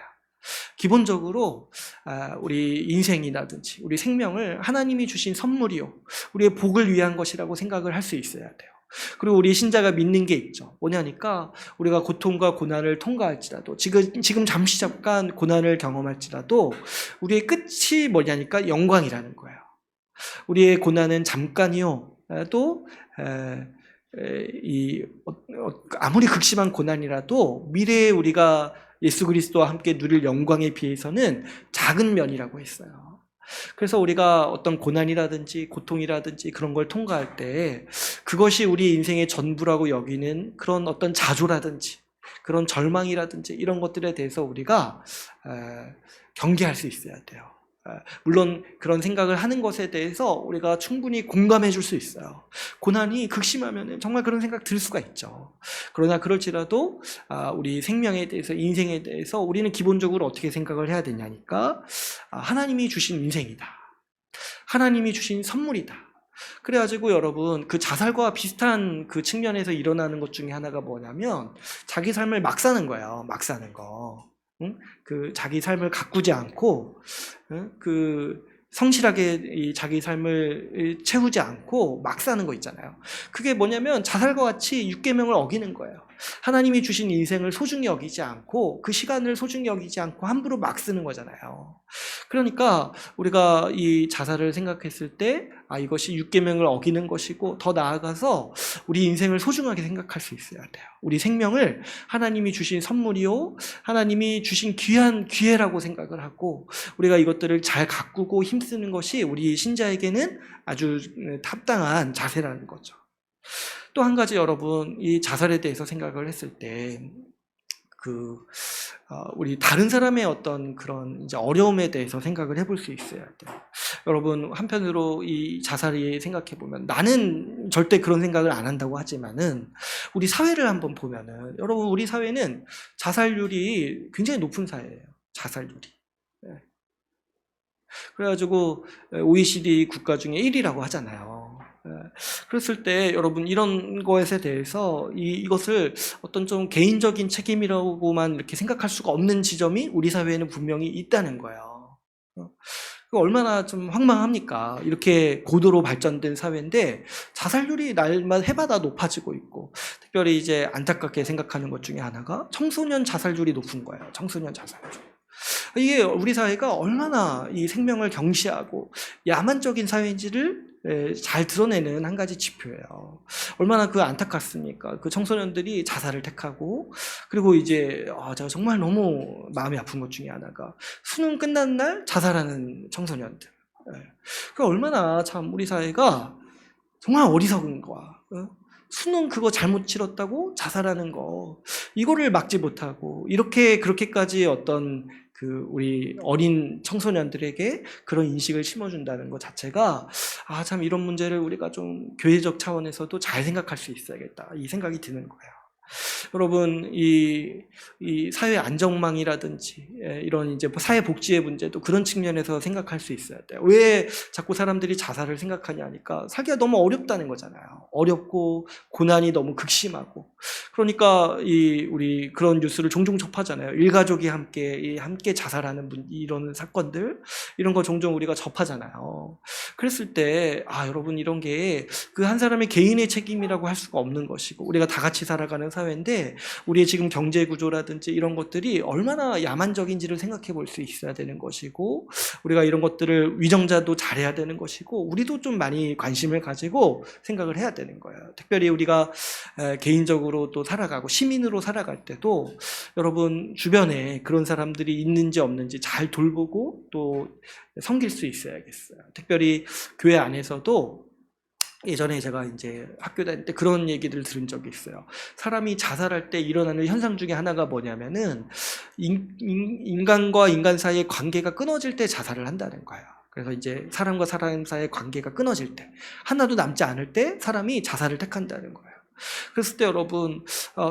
Speaker 1: 기본적으로 우리 인생이라든지 우리 생명을 하나님이 주신 선물이요, 우리의 복을 위한 것이라고 생각을 할 수 있어야 돼요. 그리고 우리 신자가 믿는 게 있죠. 뭐냐니까, 우리가 고통과 고난을 통과할지라도, 지금 잠깐 고난을 경험할지라도 우리의 끝이 뭐냐니까 영광이라는 거예요. 우리의 고난은 잠깐이요, 또 아무리 극심한 고난이라도 미래에 우리가 예수 그리스도와 함께 누릴 영광에 비해서는 작은 면이라고 했어요. 그래서 우리가 어떤 고난이라든지 고통이라든지 그런 걸 통과할 때 그것이 우리 인생의 전부라고 여기는 그런 어떤 자조라든지 그런 절망이라든지 이런 것들에 대해서 우리가 경계할 수 있어야 돼요. 물론 그런 생각을 하는 것에 대해서 우리가 충분히 공감해 줄 수 있어요. 고난이 극심하면 정말 그런 생각 들 수가 있죠. 그러나 그럴지라도 우리 생명에 대해서, 인생에 대해서 우리는 기본적으로 어떻게 생각을 해야 되냐니까, 하나님이 주신 인생이다, 하나님이 주신 선물이다. 그래가지고 여러분, 그 자살과 비슷한 그 측면에서 일어나는 것 중에 하나가 뭐냐면 자기 삶을 막 사는 거예요. 막 사는 거. 응? 그 자기 삶을 가꾸지 않고, 응? 그 성실하게 이 자기 삶을 채우지 않고 막 사는 거 있잖아요. 그게 뭐냐면 자살과 같이 육계명을 어기는 거예요. 하나님이 주신 인생을 소중히 여기지 않고 그 시간을 소중히 여기지 않고 함부로 막 쓰는 거잖아요. 그러니까 우리가 이 자살을 생각했을 때 이것이 육계명을 어기는 것이고, 더 나아가서 우리 인생을 소중하게 생각할 수 있어야 돼요. 우리 생명을 하나님이 주신 선물이요, 하나님이 주신 귀한 기회라고 생각을 하고 우리가 이것들을 잘 가꾸고 힘쓰는 것이 우리 신자에게는 아주 합당한 자세라는 거죠. 또 한 가지, 여러분, 이 자살에 대해서 생각을 했을 때 우리 다른 사람의 어떤 그런 이제 어려움에 대해서 생각을 해볼 수 있어야 돼요. 여러분, 한편으로 이 자살이 생각해 보면, 나는 절대 그런 생각을 안 한다고 하지만은 우리 사회를 한번 보면은, 여러분, 우리 사회는 자살률이 굉장히 높은 사회예요. 자살률이. 그래가지고 OECD 국가 중에 1위라고 하잖아요. 그랬을 때 여러분, 이런 것에 대해서 이것을 어떤 좀 개인적인 책임이라고만 이렇게 생각할 수가 없는 지점이 우리 사회에는 분명히 있다는 거예요. 얼마나 좀 황망합니까? 이렇게 고도로 발전된 사회인데 자살률이 날마다 해마다 높아지고 있고, 특별히 이제 안타깝게 생각하는 것 중에 하나가 청소년 자살률이 높은 거예요. 청소년 자살률. 이게 우리 사회가 얼마나 이 생명을 경시하고 야만적인 사회인지를 잘 드러내는 한 가지 지표예요. 얼마나 그 안타깝습니까? 그 청소년들이 자살을 택하고, 그리고 이제 제가 정말 너무 마음이 아픈 것 중에 하나가 수능 끝난 날 자살하는 청소년들. 그 얼마나 참 우리 사회가 정말 어리석은 거야. 수능 그거 잘못 치렀다고 자살하는 거, 이거를 막지 못하고 그렇게까지 어떤 우리 어린 청소년들에게 그런 인식을 심어준다는 것 자체가 참 이런 문제를 우리가 좀 교회적 차원에서도 잘 생각할 수 있어야겠다, 이 생각이 드는 거예요. 여러분, 이 사회 안정망이라든지 이런 이제 사회 복지의 문제도 그런 측면에서 생각할 수 있어야 돼요. 왜 자꾸 사람들이 자살을 생각하냐 하니까 살기가 너무 어렵다는 거잖아요. 어렵고 고난이 너무 극심하고. 그러니까 우리 그런 뉴스를 종종 접하잖아요. 일가족이 함께 자살하는 이런 사건들, 이런 거 종종 우리가 접하잖아요. 그랬을 때 여러분, 이런 게 그 한 사람의 개인의 책임이라고 할 수가 없는 것이고, 우리가 다 같이 살아가는 사회인데 우리의 지금 경제 구조라든지 이런 것들이 얼마나 야만적인지를 생각해 볼 수 있어야 되는 것이고, 우리가 이런 것들을 위정자도 잘해야 되는 것이고, 우리도 좀 많이 관심을 가지고 생각을 해야 되는 거예요. 특별히 우리가 개인적으로 또 살아가고 시민으로 살아갈 때도 여러분, 주변에 그런 사람들이 있는지 없는지 잘 돌보고 또 섬길 수 있어야겠어요. 특별히 교회 안에서도 예전에 제가 이제 학교 다닐 때 그런 얘기를 들은 적이 있어요. 사람이 자살할 때 일어나는 현상 중에 하나가 뭐냐면은 인간과 인간 사이의 관계가 끊어질 때 자살을 한다는 거예요. 그래서 이제 사람과 사람 사이의 관계가 끊어질 때, 하나도 남지 않을 때 사람이 자살을 택한다는 거예요. 그랬을 때 여러분,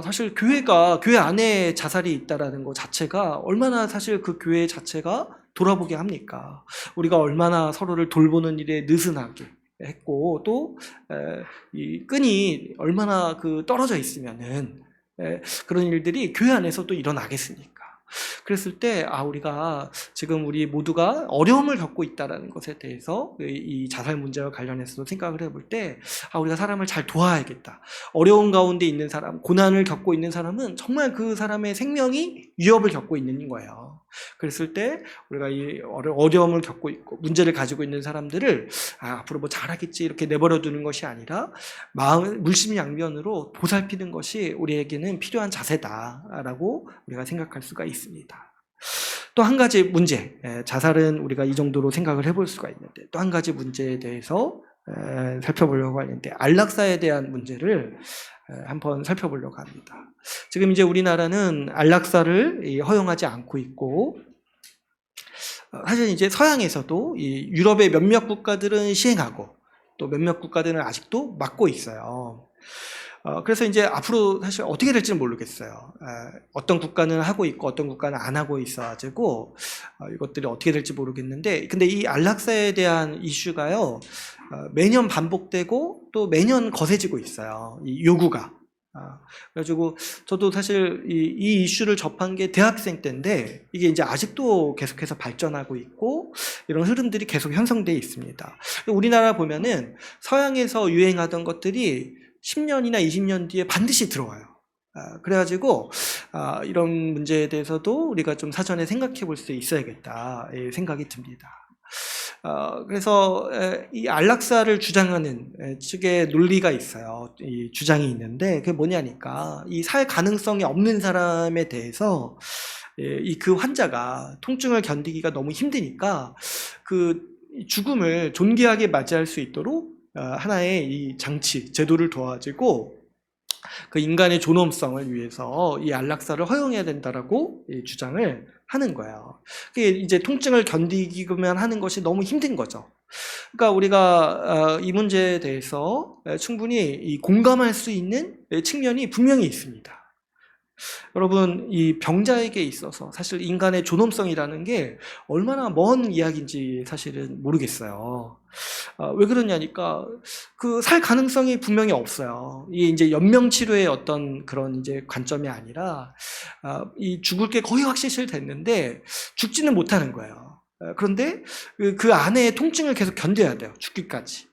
Speaker 1: 사실 교회 안에 자살이 있다라는 것 자체가 얼마나 사실 그 교회 자체가 돌아보게 합니까? 우리가 얼마나 서로를 돌보는 일에 느슨하게 했고, 또 이 끈이 얼마나 떨어져 있으면은 그런 일들이 교회 안에서도 일어나겠습니까? 그랬을 때 우리가 지금 우리 모두가 어려움을 겪고 있다는 것에 대해서 이 자살 문제와 관련해서도 생각을 해볼 때 우리가 사람을 잘 도와야겠다. 어려운 가운데 있는 사람, 고난을 겪고 있는 사람은 정말 그 사람의 생명이 위협을 겪고 있는 거예요. 그랬을 때 우리가 이 어려움을 겪고 있고 문제를 가지고 있는 사람들을 앞으로 뭐 잘하겠지 이렇게 내버려 두는 것이 아니라 물심양면으로 보살피는 것이 우리에게는 필요한 자세다라고 우리가 생각할 수가 있습니다. 또 한 가지 문제, 자살은 우리가 이 정도로 생각을 해볼 수가 있는데, 또 한 가지 문제에 대해서 살펴보려고 하는데, 안락사에 대한 문제를 한번 살펴보려고 합니다. 지금 이제 우리나라는 안락사를 허용하지 않고 있고, 사실 이제 서양에서도 이 유럽의 몇몇 국가들은 시행하고 또 몇몇 국가들은 아직도 막고 있어요. 그래서 이제 앞으로 사실 어떻게 될지는 모르겠어요. 어떤 국가는 하고 있고 어떤 국가는 안 하고 있어가지고 이것들이 어떻게 될지 모르겠는데, 근데 이 안락사에 대한 이슈가요 매년 반복되고 또 매년 거세지고 있어요. 이 요구가. 그래가지고 저도 사실 이 이슈를 접한 게 대학생 때인데 이게 이제 아직도 계속해서 발전하고 있고 이런 흐름들이 계속 형성되어 있습니다. 우리나라 보면은 서양에서 유행하던 것들이 10년이나 20년 뒤에 반드시 들어와요. 그래가지고 이런 문제에 대해서도 우리가 좀 사전에 생각해 볼 수 있어야겠다 생각이 듭니다. 그래서 이 안락사를 주장하는 측의 논리가 있어요. 이 주장이 있는데 그게 뭐냐니까 이 살 가능성이 없는 사람에 대해서 그 환자가 통증을 견디기가 너무 힘드니까 그 죽음을 존귀하게 맞이할 수 있도록 하나의 이 장치, 제도를 도와주고 그 인간의 존엄성을 위해서 이 안락사를 허용해야 된다라고 주장을 하는 거예요. 그게 이제 통증을 견디기만 하는 것이 너무 힘든 거죠. 그러니까 우리가 이 문제에 대해서 충분히 공감할 수 있는 측면이 분명히 있습니다. 여러분, 이 병자에게 있어서 사실 인간의 존엄성이라는 게 얼마나 먼 이야기인지 사실은 모르겠어요. 왜 그러냐니까 그 살 가능성이 분명히 없어요. 이게 이제 연명치료의 어떤 그런 이제 관점이 아니라 이 죽을 게 거의 확실시됐는데 죽지는 못하는 거예요. 그런데 그 안에 통증을 계속 견뎌야 돼요. 죽기까지.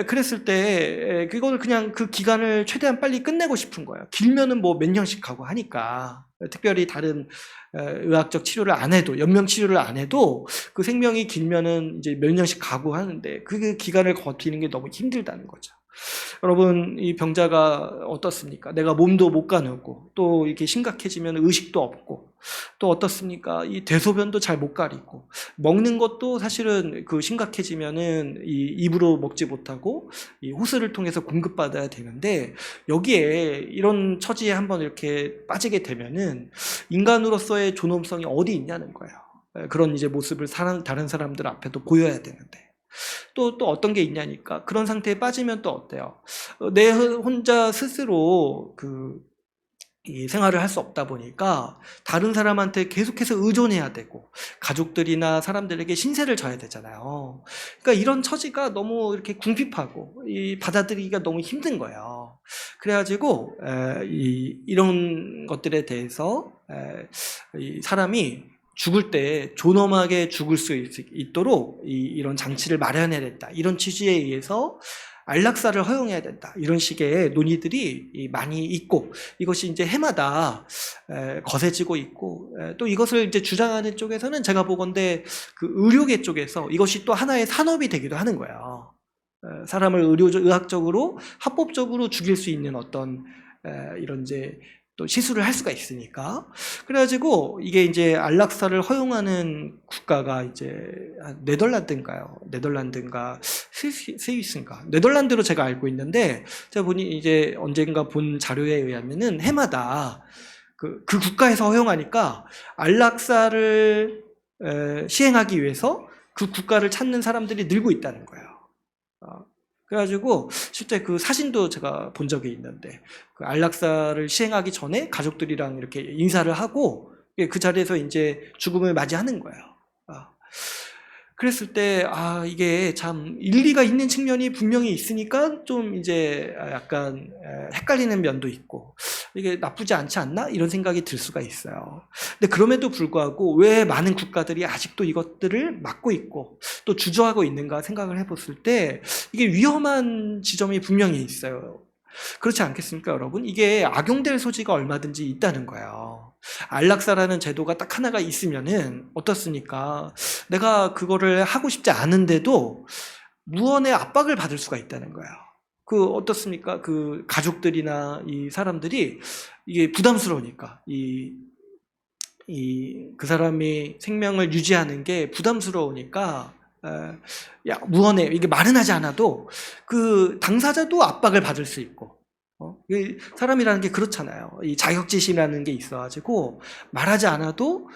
Speaker 1: 그랬을 때 그걸 그냥 그 기간을 최대한 빨리 끝내고 싶은 거예요. 길면은 뭐 몇 년씩 가고 하니까. 특별히 다른 의학적 치료를 안 해도, 연명 치료를 안 해도 그 생명이 길면은 이제 몇 년씩 가고 하는데 그 기간을 버티는 게 너무 힘들다는 거죠. 여러분, 이 병자가 어떻습니까? 내가 몸도 못 가누고 또 이렇게 심각해지면 의식도 없고 또 어떻습니까? 이 대소변도 잘 못 가리고 먹는 것도 사실은 그 심각해지면은 이 입으로 먹지 못하고 이 호스를 통해서 공급받아야 되는데 여기에 이런 처지에 한번 이렇게 빠지게 되면은 인간으로서의 존엄성이 어디 있냐는 거예요. 그런 이제 모습을 다른 사람들 앞에도 보여야 되는데. 또 어떤 게 있냐니까 그런 상태에 빠지면 또 어때요? 내 혼자 스스로 이 생활을 할 수 없다 보니까 다른 사람한테 계속해서 의존해야 되고 가족들이나 사람들에게 신세를 져야 되잖아요. 그러니까 이런 처지가 너무 이렇게 궁핍하고 받아들이기가 너무 힘든 거예요. 그래가지고 이런 것들에 대해서 이 사람이 죽을 때 존엄하게 죽을 수 있도록 이런 장치를 마련해야 된다. 이런 취지에 의해서 안락사를 허용해야 된다. 이런 식의 논의들이 많이 있고 이것이 이제 해마다 거세지고 있고 또 이것을 이제 주장하는 쪽에서는 제가 보건대 그 의료계 쪽에서 이것이 또 하나의 산업이 되기도 하는 거예요. 사람을 의학적으로 합법적으로 죽일 수 있는 어떤 이런 이제 또 시술을 할 수가 있으니까. 그래가지고 이게 이제 안락사를 허용하는 국가가 이제 네덜란드인가 스위스인가 네덜란드로 제가 알고 있는데 제가 보니 이제 언젠가 본 자료에 의하면은 해마다 그 국가에서 허용하니까 안락사를 시행하기 위해서 그 국가를 찾는 사람들이 늘고 있다는 거예요. 그래가지고 실제 그 사진도 제가 본 적이 있는데 그 안락사를 시행하기 전에 가족들이랑 이렇게 인사를 하고 그 자리에서 이제 죽음을 맞이하는 거예요. 그랬을 때 이게 참 일리가 있는 측면이 분명히 있으니까 좀 이제 약간 헷갈리는 면도 있고 이게 나쁘지 않지 않나? 이런 생각이 들 수가 있어요. 근데 그럼에도 불구하고 왜 많은 국가들이 아직도 이것들을 막고 있고 또 주저하고 있는가 생각을 해봤을 때 이게 위험한 지점이 분명히 있어요. 그렇지 않겠습니까, 여러분? 이게 악용될 소지가 얼마든지 있다는 거예요. 안락사라는 제도가 딱 하나가 있으면은 어떻습니까? 내가 그거를 하고 싶지 않은데도 무언의 압박을 받을 수가 있다는 거예요. 어떻습니까? 그 가족들이나 이 사람들이 이게 부담스러우니까 그 사람이 생명을 유지하는 게 부담스러우니까 무언에 이게 말은 하지 않아도 그 당사자도 압박을 받을 수 있고 사람이라는 게 그렇잖아요. 이 자격지심이라는 게 있어가지고 말하지 않아도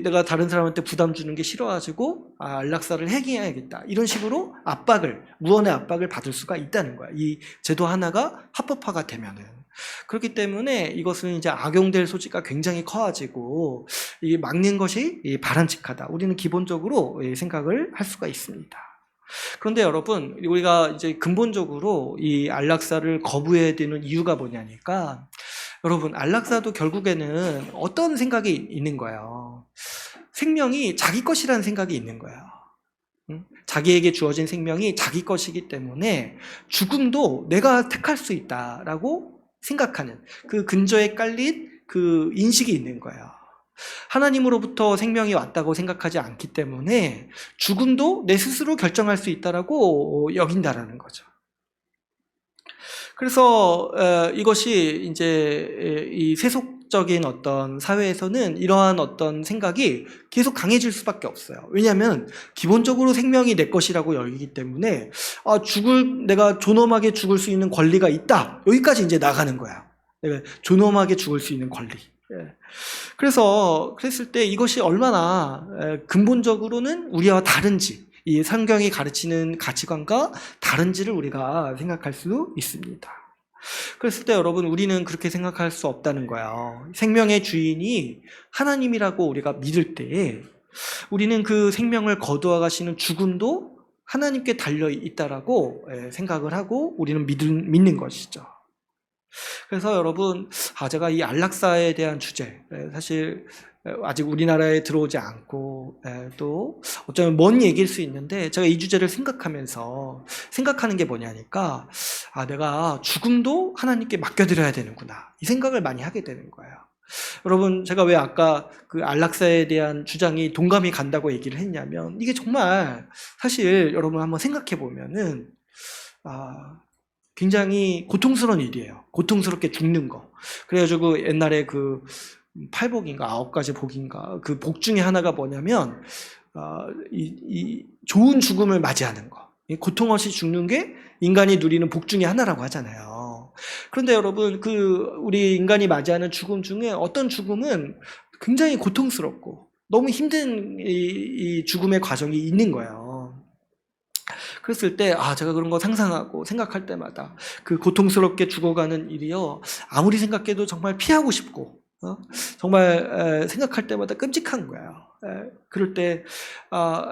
Speaker 1: 내가 다른 사람한테 부담 주는 게 싫어가지고 안락사를 해야겠다 이런 식으로 무언의 압박을 받을 수가 있다는 거야. 이 제도 하나가 합법화가 되면은. 그렇기 때문에 이것은 이제 악용될 소지가 굉장히 커가지고 이게 막는 것이 바람직하다. 우리는 기본적으로 생각을 할 수가 있습니다. 그런데 여러분, 우리가 이제 근본적으로 이 안락사를 거부해야 되는 이유가 뭐냐니까, 여러분, 안락사도 결국에는 어떤 생각이 있는 거예요. 생명이 자기 것이라는 생각이 있는 거예요. 자기에게 주어진 생명이 자기 것이기 때문에 죽음도 내가 택할 수 있다라고 생각하는 그 근저에 깔린 그 인식이 있는 거예요. 하나님으로부터 생명이 왔다고 생각하지 않기 때문에 죽음도 내 스스로 결정할 수 있다라고 여긴다라는 거죠. 그래서 이것이 이제 이 세속적인 어떤 사회에서는 이러한 어떤 생각이 계속 강해질 수밖에 없어요. 왜냐하면 기본적으로 생명이 내 것이라고 여기기 때문에 내가 존엄하게 죽을 수 있는 권리가 있다. 여기까지 이제 나가는 거야. 내가 존엄하게 죽을 수 있는 권리. 그래서 그랬을 때 이것이 얼마나 근본적으로는 우리와 다른지, 이 성경이 가르치는 가치관과 다른지를 우리가 생각할 수 있습니다. 그랬을 때 여러분, 우리는 그렇게 생각할 수 없다는 거예요. 생명의 주인이 하나님이라고 우리가 믿을 때에 우리는 그 생명을 거두어 가시는 죽음도 하나님께 달려 있다라고 생각을 하고 우리는 믿는 것이죠. 그래서 여러분, 제가 이 안락사에 대한 주제, 사실 아직 우리나라에 들어오지 않고 또 어쩌면 먼 얘기일 수 있는데, 제가 이 주제를 생각하면서 생각하는 게 뭐냐니까, 내가 죽음도 하나님께 맡겨드려야 되는구나, 이 생각을 많이 하게 되는 거예요. 여러분, 제가 왜 아까 그 안락사에 대한 주장이 동감이 간다고 얘기를 했냐면, 이게 정말 사실 여러분 한번 생각해 보면은 굉장히 고통스러운 일이에요. 고통스럽게 죽는 거. 그래가지고 옛날에 그 8복인가 9가지 복인가 그 복 중에 하나가 뭐냐면 이 좋은 죽음을 맞이하는 거. 고통 없이 죽는 게 인간이 누리는 복 중에 하나라고 하잖아요. 그런데 여러분, 우리 인간이 맞이하는 죽음 중에 어떤 죽음은 굉장히 고통스럽고 너무 힘든 이 죽음의 과정이 있는 거예요. 그랬을 때 제가 그런 거 상상하고 생각할 때마다 그 고통스럽게 죽어가는 일이요, 아무리 생각해도 정말 피하고 싶고 정말 생각할 때마다 끔찍한 거예요. 그럴 때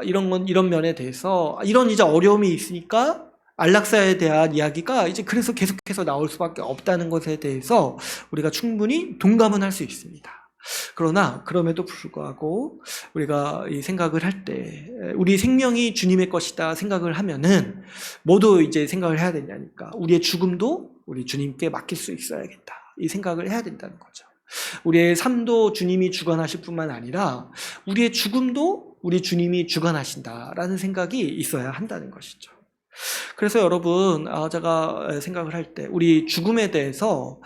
Speaker 1: 이런 면에 대해서 이런 이제 어려움이 있으니까 안락사에 대한 이야기가 이제 그래서 계속해서 나올 수밖에 없다는 것에 대해서 우리가 충분히 동감은 할 수 있습니다. 그러나 그럼에도 불구하고 우리가 이 생각을 할 때 우리 생명이 주님의 것이다 생각을 하면은 모두 이제 생각을 해야 되냐니까, 우리의 죽음도 우리 주님께 맡길 수 있어야겠다, 이 생각을 해야 된다는 거죠. 우리의 삶도 주님이 주관하실 뿐만 아니라 우리의 죽음도 우리 주님이 주관하신다라는 생각이 있어야 한다는 것이죠. 그래서 여러분, 제가 생각을 할 때 우리 죽음에 대해서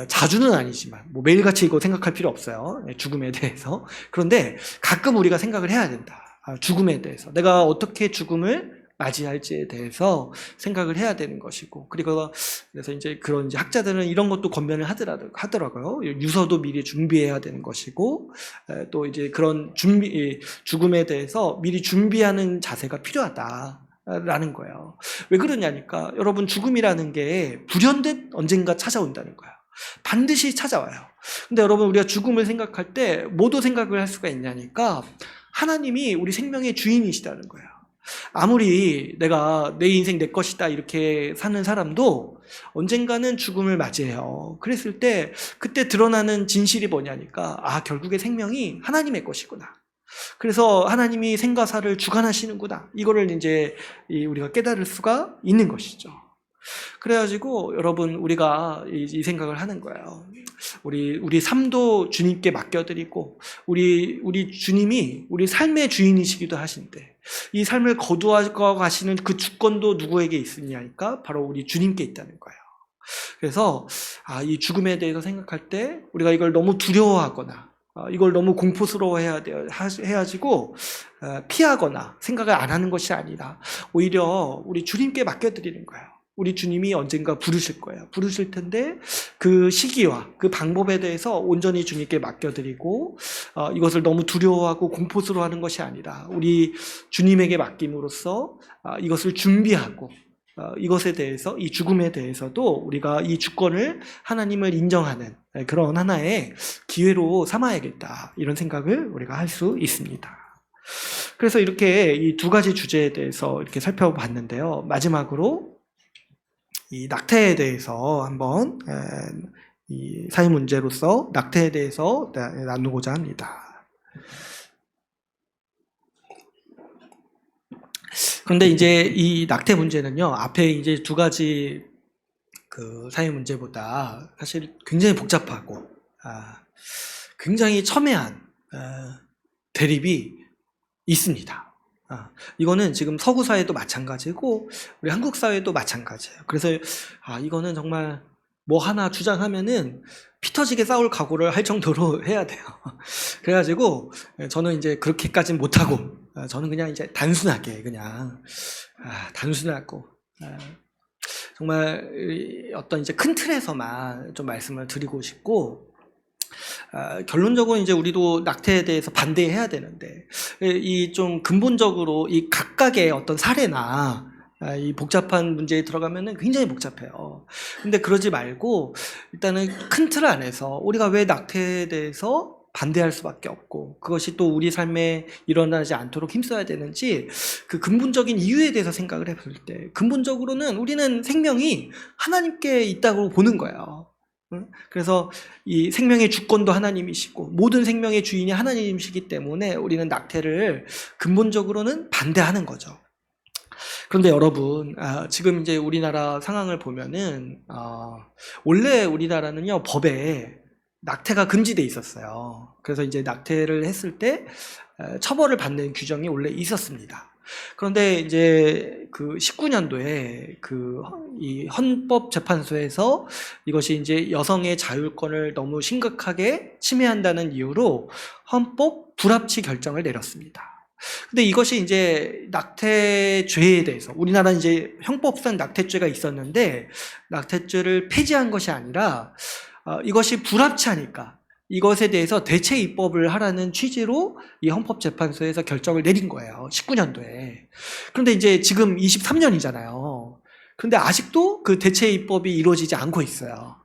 Speaker 1: 자주는 아니지만 매일같이 이거 생각할 필요 없어요. 죽음에 대해서. 그런데 가끔 우리가 생각을 해야 된다. 죽음에 대해서 내가 어떻게 죽음을 맞이할지에 대해서 생각을 해야 되는 것이고, 그래서 이제 그런 이제 학자들은 이런 것도 권면을 하더라고요. 유서도 미리 준비해야 되는 것이고, 또 이제 그런 죽음에 대해서 미리 준비하는 자세가 필요하다. 라는 거예요. 왜 그러냐니까, 여러분, 죽음이라는 게 불현듯 언젠가 찾아온다는 거예요. 반드시 찾아와요. 근데 여러분, 우리가 죽음을 생각할 때 뭐도 생각을 할 수가 있냐니까, 하나님이 우리 생명의 주인이시다는 거예요. 아무리 내가 내 인생 내 것이다 이렇게 사는 사람도 언젠가는 죽음을 맞이해요. 그랬을 때 그때 드러나는 진실이 뭐냐니까, 결국에 생명이 하나님의 것이구나. 그래서 하나님이 생과 사를 주관하시는구나, 이거를 이제 우리가 깨달을 수가 있는 것이죠. 그래가지고 여러분, 우리가 이 생각을 하는 거예요. 우리 삶도 주님께 맡겨드리고, 우리 주님이 우리 삶의 주인이시기도 하신데, 이 삶을 거두어 가시는 그 주권도 누구에게 있느냐니까, 바로 우리 주님께 있다는 거예요. 그래서 이 죽음에 대해서 생각할 때 우리가 이걸 너무 두려워하거나 이걸 너무 공포스러워해가지고 피하거나 생각을 안 하는 것이 아니라 오히려 우리 주님께 맡겨드리는 거예요. 우리 주님이 언젠가 부르실 거예요. 부르실 텐데 그 시기와 그 방법에 대해서 온전히 주님께 맡겨드리고, 이것을 너무 두려워하고 공포스러워하는 것이 아니라 우리 주님에게 맡김으로써 이것을 준비하고, 이것에 대해서, 이 죽음에 대해서도 우리가 이 주권을 하나님을 인정하는 그런 하나의 기회로 삼아야겠다, 이런 생각을 우리가 할 수 있습니다. 그래서 이렇게 이 두 가지 주제에 대해서 이렇게 살펴봤는데요. 마지막으로 이 낙태에 대해서 한번 이 사회 문제로서 낙태에 대해서 나누고자 합니다. 그런데 이제 이 낙태 문제는요, 앞에 이제 두 가지 그 사회 문제보다 사실 굉장히 복잡하고 굉장히 첨예한 대립이 있습니다. 이거는 지금 서구 사회도 마찬가지고 우리 한국 사회도 마찬가지예요. 그래서 이거는 정말 뭐 하나 주장하면은 피 터지게 싸울 각오를 할 정도로 해야 돼요. 그래가지고 저는 이제 그렇게까지는 못하고 저는 그냥 이제 단순하게 그냥 단순하고 정말 어떤 이제 큰 틀에서만 좀 말씀을 드리고 싶고, 결론적으로 이제 우리도 낙태에 대해서 반대해야 되는데, 이 좀 근본적으로 이 각각의 어떤 사례나 이 복잡한 문제에 들어가면은 굉장히 복잡해요. 근데 그러지 말고 일단은 큰 틀 안에서 우리가 왜 낙태에 대해서 반대할 수밖에 없고 그것이 또 우리 삶에 일어나지 않도록 힘써야 되는지 그 근본적인 이유에 대해서 생각을 해볼 때, 근본적으로는 우리는 생명이 하나님께 있다고 보는 거예요. 그래서 이 생명의 주권도 하나님이시고 모든 생명의 주인이 하나님이시기 때문에 우리는 낙태를 근본적으로는 반대하는 거죠. 그런데 여러분, 지금 이제 우리나라 상황을 보면은 원래 우리나라는요, 법에 낙태가 금지돼 있었어요. 그래서 이제 낙태를 했을 때 처벌을 받는 규정이 원래 있었습니다. 그런데 이제 그 19년도에 이 헌법재판소에서 이것이 이제 여성의 자율권을 너무 심각하게 침해한다는 이유로 헌법 불합치 결정을 내렸습니다. 근데 이것이 이제 낙태죄에 대해서, 우리나라는 이제 형법상 낙태죄가 있었는데 낙태죄를 폐지한 것이 아니라 이것이 불합치하니까 이것에 대해서 대체 입법을 하라는 취지로 이 헌법재판소에서 결정을 내린 거예요. 19년도에. 그런데 이제 지금 23년이잖아요. 그런데 아직도 그 대체 입법이 이루어지지 않고 있어요.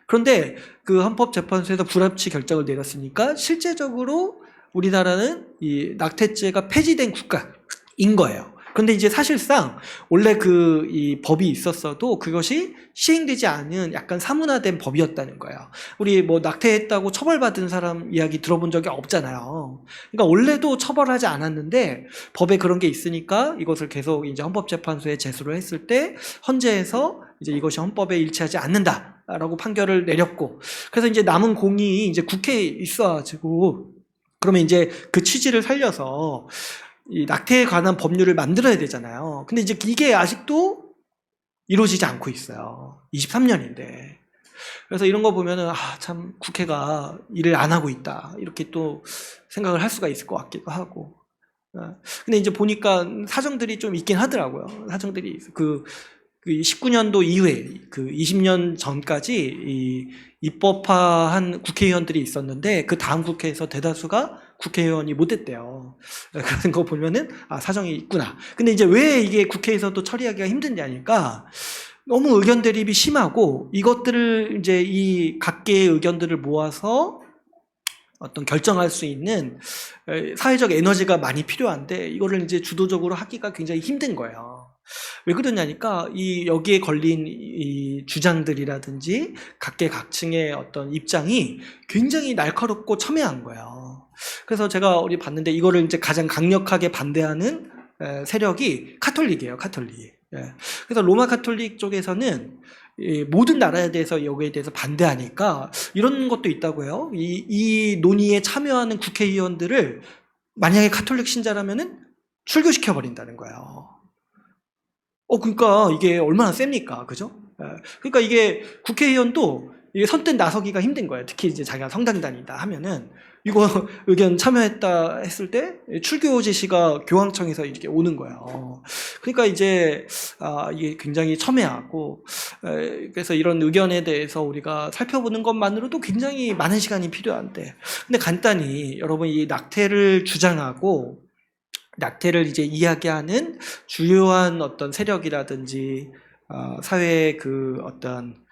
Speaker 1: 그런데 그 헌법재판소에서 불합치 결정을 내렸으니까 실제적으로 우리나라는 이 낙태죄가 폐지된 국가인 거예요. 그런데 이제 사실상 원래 이 법이 있었어도 그것이 시행되지 않은 약간 사문화된 법이었다는 거예요. 우리 뭐 낙태했다고 처벌받은 사람 이야기 들어본 적이 없잖아요. 그러니까 원래도 처벌하지 않았는데 법에 그런 게 있으니까 이것을 계속 이제 헌법재판소에 제소를 했을 때 헌재에서 이제 이것이 헌법에 일치하지 않는다라고 판결을 내렸고, 그래서 이제 남은 공이 이제 국회에 있어가지고 그러면 이제 그 취지를 살려서 이 낙태에 관한 법률을 만들어야 되잖아요. 근데 이제 이게 아직도 이루어지지 않고 있어요. 23년인데. 그래서 이런 거 보면은 참 국회가 일을 안 하고 있다, 이렇게 또 생각을 할 수가 있을 것 같기도 하고. 근데 이제 보니까 사정들이 좀 있긴 하더라고요. 사정들이 그 19년도 이후에 그 20년 전까지 이 입법화한 국회의원들이 있었는데 그 다음 국회에서 대다수가 국회의원이 못 됐대요. 그런 거 보면은 사정이 있구나. 근데 이제 왜 이게 국회에서도 처리하기가 힘드냐니까 너무 의견 대립이 심하고, 이것들을 이제 이 각계의 의견들을 모아서 어떤 결정할 수 있는 사회적 에너지가 많이 필요한데 이거를 이제 주도적으로 하기가 굉장히 힘든 거예요. 왜 그러냐니까 여기에 걸린 이 주장들이라든지 각계각층의 어떤 입장이 굉장히 날카롭고 첨예한 거예요. 그래서 제가 우리 봤는데 이거를 이제 가장 강력하게 반대하는 세력이 카톨릭이에요, 카톨릭. 그래서 로마 카톨릭 쪽에서는 모든 나라에 대해서 여기에 대해서 반대하니까 이런 것도 있다고 해요. 이 논의에 참여하는 국회의원들을 만약에 카톨릭 신자라면은 출교시켜 버린다는 거예요. 그러니까 이게 얼마나 셉니까, 그죠? 그러니까 이게 국회의원도 이게 선뜻 나서기가 힘든 거예요. 특히 이제 자기가 성당다니다 하면은 이거 의견 참여했다 했을 때 출교 지시가 교황청에서 이렇게 오는 거예요. 그러니까 이제 이게 굉장히 첨예하고, 그래서 이런 의견에 대해서 우리가 살펴보는 것만으로도 굉장히 많은 시간이 필요한데, 근데 간단히 여러분 이 낙태를 주장하고 낙태를 이제 이야기하는 주요한 어떤 세력이라든지 사회의 그 어떤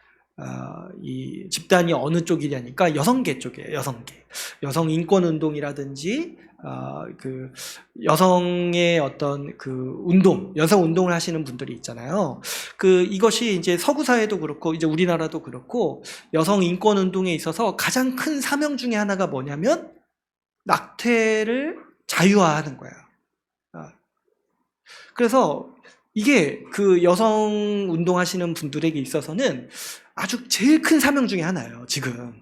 Speaker 1: 이 집단이 어느 쪽이냐니까 여성계 쪽이에요. 여성계. 여성 인권 운동이라든지 그 여성의 어떤 그 운동, 여성 운동을 하시는 분들이 있잖아요. 이것이 이제 서구 사회도 그렇고 이제 우리나라도 그렇고 여성 인권 운동에 있어서 가장 큰 사명 중에 하나가 뭐냐면 낙태를 자유화하는 거예요. 그래서 이게 그 여성 운동하시는 분들에게 있어서는 아주 제일 큰 사명 중에 하나예요, 지금.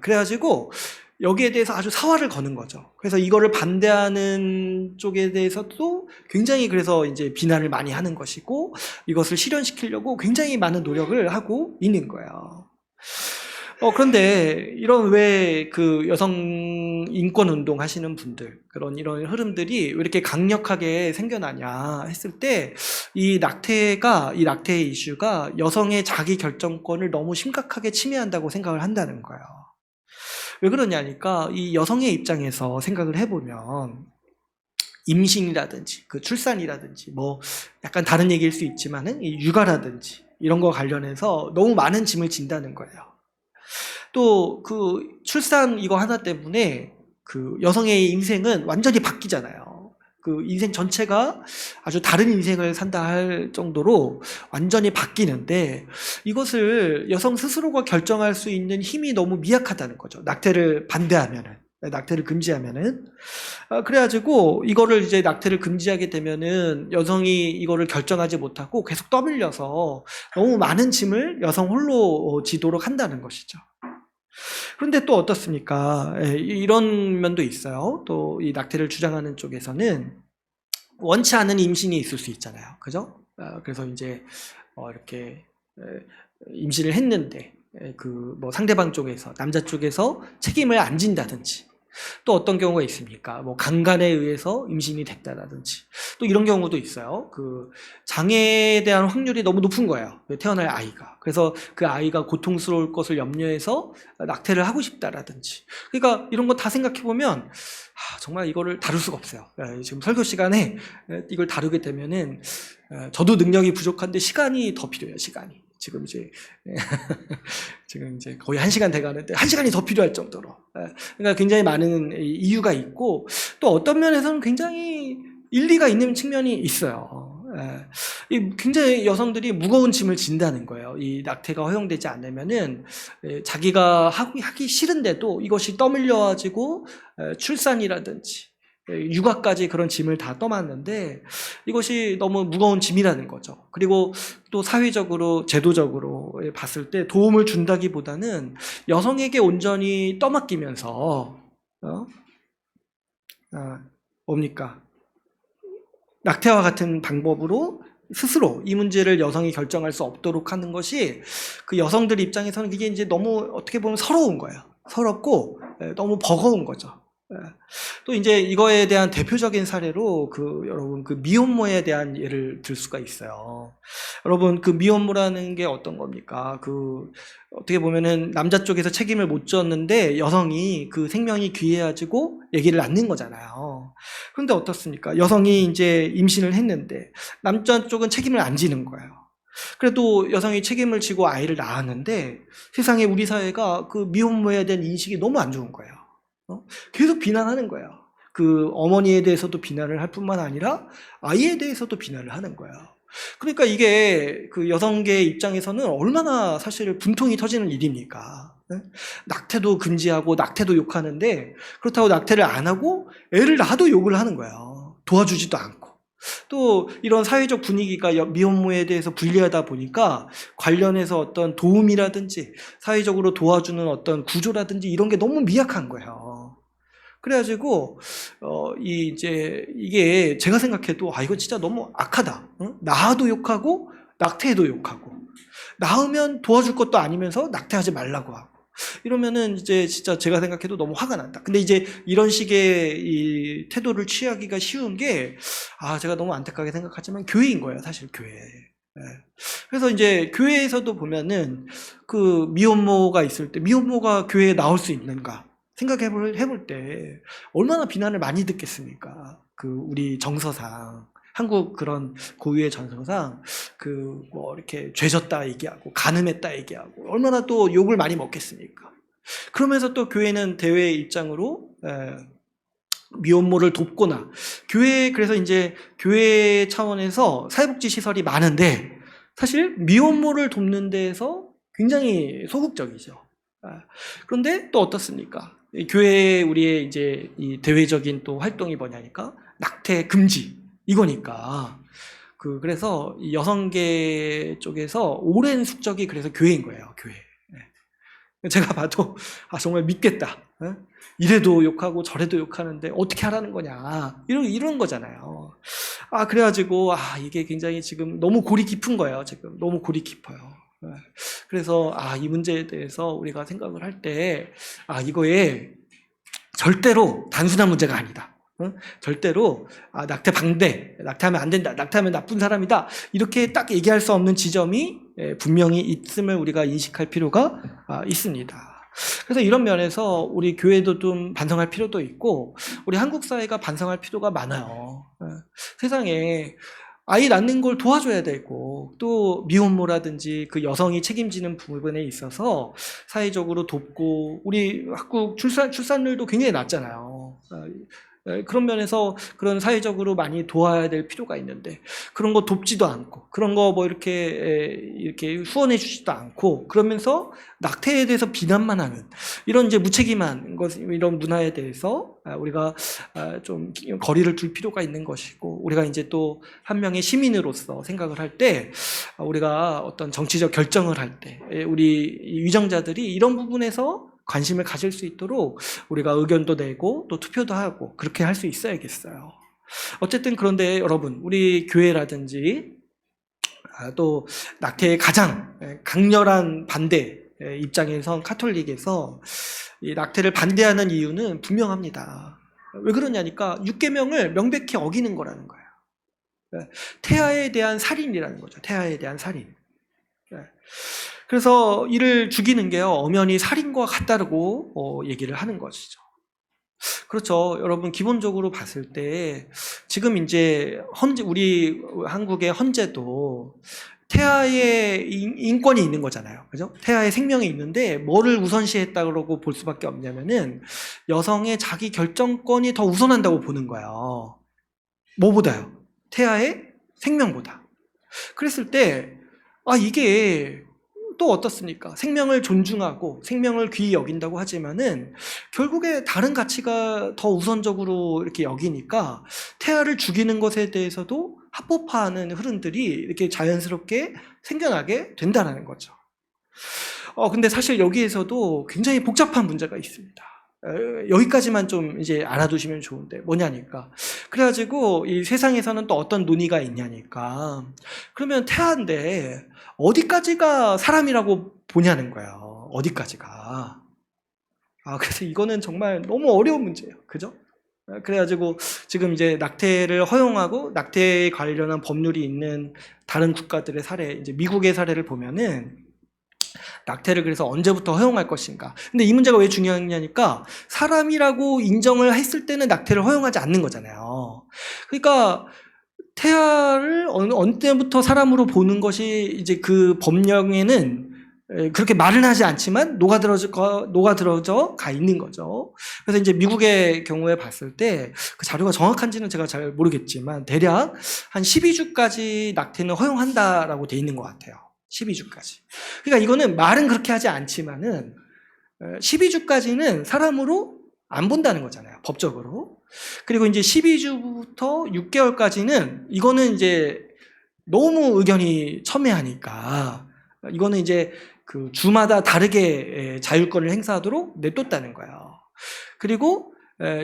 Speaker 1: 그래가지고 여기에 대해서 아주 사활을 거는 거죠. 그래서 이거를 반대하는 쪽에 대해서도 굉장히 그래서 이제 비난을 많이 하는 것이고 이것을 실현시키려고 굉장히 많은 노력을 하고 있는 거예요. 그런데 이런 왜 그 여성 인권 운동 하시는 분들 이런 흐름들이 왜 이렇게 강력하게 생겨나냐 했을 때 이 낙태 이슈가 여성의 자기 결정권을 너무 심각하게 침해한다고 생각을 한다는 거예요. 왜 그러냐니까 이 여성의 입장에서 생각을 해보면 임신이라든지 그 출산이라든지 뭐 약간 다른 얘기일 수 있지만은 이 육아라든지 이런 거 관련해서 너무 많은 짐을 진다는 거예요. 또 그 출산 이거 하나 때문에 그 여성의 인생은 완전히 바뀌잖아요. 그 인생 전체가 아주 다른 인생을 산다 할 정도로 완전히 바뀌는데 이것을 여성 스스로가 결정할 수 있는 힘이 너무 미약하다는 거죠. 낙태를 반대하면은, 낙태를 금지하면은. 그래가지고 이거를 이제 낙태를 금지하게 되면은 여성이 이거를 결정하지 못하고 계속 떠밀려서 너무 많은 짐을 여성 홀로 지도록 한다는 것이죠. 그런데 또 어떻습니까? 이런 면도 있어요. 또 이 낙태를 주장하는 쪽에서는 원치 않은 임신이 있을 수 있잖아요. 그죠? 그래서 이제 이렇게 임신을 했는데 그 뭐 상대방 쪽에서 남자 쪽에서 책임을 안 진다든지 또 어떤 경우가 있습니까? 뭐 강간에 의해서 임신이 됐다라든지 또 이런 경우도 있어요. 그 장애에 대한 확률이 너무 높은 거예요. 태어날 아이가. 그래서 그 아이가 고통스러울 것을 염려해서 낙태를 하고 싶다라든지. 그러니까 이런 거 다 생각해 보면 정말 이거를 다룰 수가 없어요. 지금 설교 시간에 이걸 다루게 되면은 저도 능력이 부족한데 시간이 더 필요해요. 시간이. 지금 이제 거의 1시간 돼가는데 1시간이 더 필요할 정도로. 그러니까 굉장히 많은 이유가 있고 또 어떤 면에서는 굉장히 일리가 있는 측면이 있어요. 굉장히 여성들이 무거운 짐을 진다는 거예요. 이 낙태가 허용되지 않으면은 자기가 하기 싫은데도 이것이 떠밀려가지고 출산이라든지 육아까지 그런 짐을 다 떠맡는데 이것이 너무 무거운 짐이라는 거죠. 그리고 또 사회적으로 제도적으로 봤을 때 도움을 준다기보다는 여성에게 온전히 떠맡기면서 뭡니까? 낙태와 같은 방법으로 스스로 이 문제를 여성이 결정할 수 없도록 하는 것이 그 여성들 입장에서는 이게 이제 너무 어떻게 보면 서러운 거예요. 서럽고 너무 버거운 거죠. 또 이제 이거에 대한 대표적인 사례로 여러분 미혼모에 대한 예를 들 수가 있어요. 여러분 미혼모라는 게 어떤 겁니까? 어떻게 보면은 남자 쪽에서 책임을 못 졌는데 여성이 그 생명이 귀해가지고 얘기를 낳는 거잖아요. 그런데 어떻습니까? 여성이 이제 임신을 했는데 남자 쪽은 책임을 안 지는 거예요. 그래도 여성이 책임을 지고 아이를 낳았는데 세상에 우리 사회가 미혼모에 대한 인식이 너무 안 좋은 거예요. 계속 비난하는 거예요. 어머니에 대해서도 비난을 할 뿐만 아니라 아이에 대해서도 비난을 하는 거예요. 그러니까 이게 여성계 입장에서는 얼마나 사실 분통이 터지는 일입니까? 낙태도 금지하고 낙태도 욕하는데 그렇다고 낙태를 안 하고 애를 낳아도 욕을 하는 거예요. 도와주지도 않고. 또 이런 사회적 분위기가 미혼모에 대해서 불리하다 보니까 관련해서 어떤 도움이라든지 사회적으로 도와주는 어떤 구조라든지 이런 게 너무 미약한 거예요. 그래가지고 이게 제가 생각해도 이거 진짜 너무 악하다. 낳아도 욕하고 낙태해도 욕하고 낳으면 도와줄 것도 아니면서 낙태하지 말라고 하고 이러면은 이제 진짜 제가 생각해도 너무 화가 난다. 근데 이제 이런 식의 이 태도를 취하기가 쉬운 게 제가 너무 안타깝게 생각하지만 교회인 거예요, 사실 교회. 그래서 이제 교회에서도 보면은 미혼모가 있을 때 미혼모가 교회에 나올 수 있는가 해볼 때 얼마나 비난을 많이 듣겠습니까? 우리 정서상
Speaker 2: 한국 그런 고유의 전통상 그 뭐 이렇게 죄졌다 얘기하고 간음했다 얘기하고 얼마나 또 욕을 많이 먹겠습니까? 그러면서 또 교회는 대외 입장으로 미혼모를 돕거나 교회 그래서 이제 교회 차원에서 사회복지 시설이 많은데 사실 미혼모를 돕는 데에서 굉장히 소극적이죠. 그런데 또 어떻습니까? 교회 우리의 이제 이 대외적인 또 활동이 뭐냐니까 낙태 금지 이거니까 그래서 이 여성계 쪽에서 오랜 숙적이 그래서 교회인 거예요. 교회. 제가 봐도 정말 믿겠다. 이래도 욕하고 저래도 욕하는데 어떻게 하라는 거냐 이런 거잖아요. 그래가지고 이게 굉장히 지금 너무 골이 깊은 거예요. 지금 너무 골이 깊어요. 그래서 이 문제에 대해서 우리가 생각을 할 때 이거에 절대로 단순한 문제가 아니다. 절대로 낙태 방대, 낙태하면 안 된다, 낙태하면 나쁜 사람이다 이렇게 딱 얘기할 수 없는 지점이 분명히 있음을 우리가 인식할 필요가 있습니다. 그래서 이런 면에서 우리 교회도 좀 반성할 필요도 있고 우리 한국 사회가 반성할 필요가 많아요. 세상에 아이 낳는 걸 도와줘야 되고 또 미혼모라든지 그 여성이 책임지는 부분에 있어서 사회적으로 돕고 우리 한국 출산율도 굉장히 낮잖아요. 그런 면에서 그런 사회적으로 많이 도와야 될 필요가 있는데 그런 거 돕지도 않고 그런 거 뭐 이렇게 후원해 주지도 않고 그러면서 낙태에 대해서 비난만 하는 이런 이제 무책임한 것 이런 문화에 대해서 우리가 좀 거리를 둘 필요가 있는 것이고 우리가 이제 또 한 명의 시민으로서 생각을 할 때 우리가 어떤 정치적 결정을 할 때 우리 위정자들이 이런 부분에서 관심을 가질 수 있도록 우리가 의견도 내고 또 투표도 하고 그렇게 할 수 있어야겠어요. 어쨌든 그런데 여러분 우리 교회라든지 또 낙태의 가장 강렬한 반대 입장에선 카톨릭에서 이 낙태를 반대하는 이유는 분명합니다. 왜 그러냐니까 6계명을 명백히 어기는 거라는 거예요. 태아에 대한 살인이라는 거죠. 태아에 대한 살인. 그래서 이를 죽이는 게요 엄연히 살인과 같다고 얘기를 하는 것이죠. 그렇죠. 여러분 기본적으로 봤을 때 지금 이제 우리 한국의 헌재도 태아의 인권이 있는 거잖아요. 그죠? 태아의 생명이 있는데 뭐를 우선시했다고 볼 수밖에 없냐면은 여성의 자기 결정권이 더 우선한다고 보는 거예요. 뭐보다요? 태아의 생명보다. 그랬을 때 이게 또 어떻습니까? 생명을 존중하고 생명을 귀히 여긴다고 하지만은 결국에 다른 가치가 더 우선적으로 이렇게 여기니까 태아를 죽이는 것에 대해서도 합법화하는 흐름들이 이렇게 자연스럽게 생겨나게 된다는 거죠. 근데 사실 여기에서도 굉장히 복잡한 문제가 있습니다. 여기까지만 좀 이제 알아두시면 좋은데 뭐냐니까 그래가지고 이 세상에서는 또 어떤 논의가 있냐니까 그러면 태아인데 어디까지가 사람이라고 보냐는 거예요. 어디까지가. 그래서 이거는 정말 너무 어려운 문제예요. 그죠? 그래가지고 지금 이제 낙태를 허용하고 낙태에 관련한 법률이 있는 다른 국가들의 사례, 이제 미국의 사례를 보면은 낙태를 그래서 언제부터 허용할 것인가. 근데 이 문제가 왜 중요하냐니까 사람이라고 인정을 했을 때는 낙태를 허용하지 않는 거잖아요. 그러니까 태아를 어느 때부터 사람으로 보는 것이 이제 그 법령에는 그렇게 말은 하지 않지만 녹아들어져 가 있는 거죠. 그래서 이제 미국의 경우에 봤을 때 그 자료가 정확한지는 제가 잘 모르겠지만 대략 한 12주까지 낙태는 허용한다라고 돼 있는 것 같아요. 12주까지. 그러니까 이거는 말은 그렇게 하지 않지만은 12주까지는 사람으로 안 본다는 거잖아요. 법적으로. 그리고 이제 12주부터 6개월까지는 이거는 이제 너무 의견이 첨예하니까 이거는 이제 그 주마다 다르게 자율권을 행사하도록 냅뒀다는 거예요. 그리고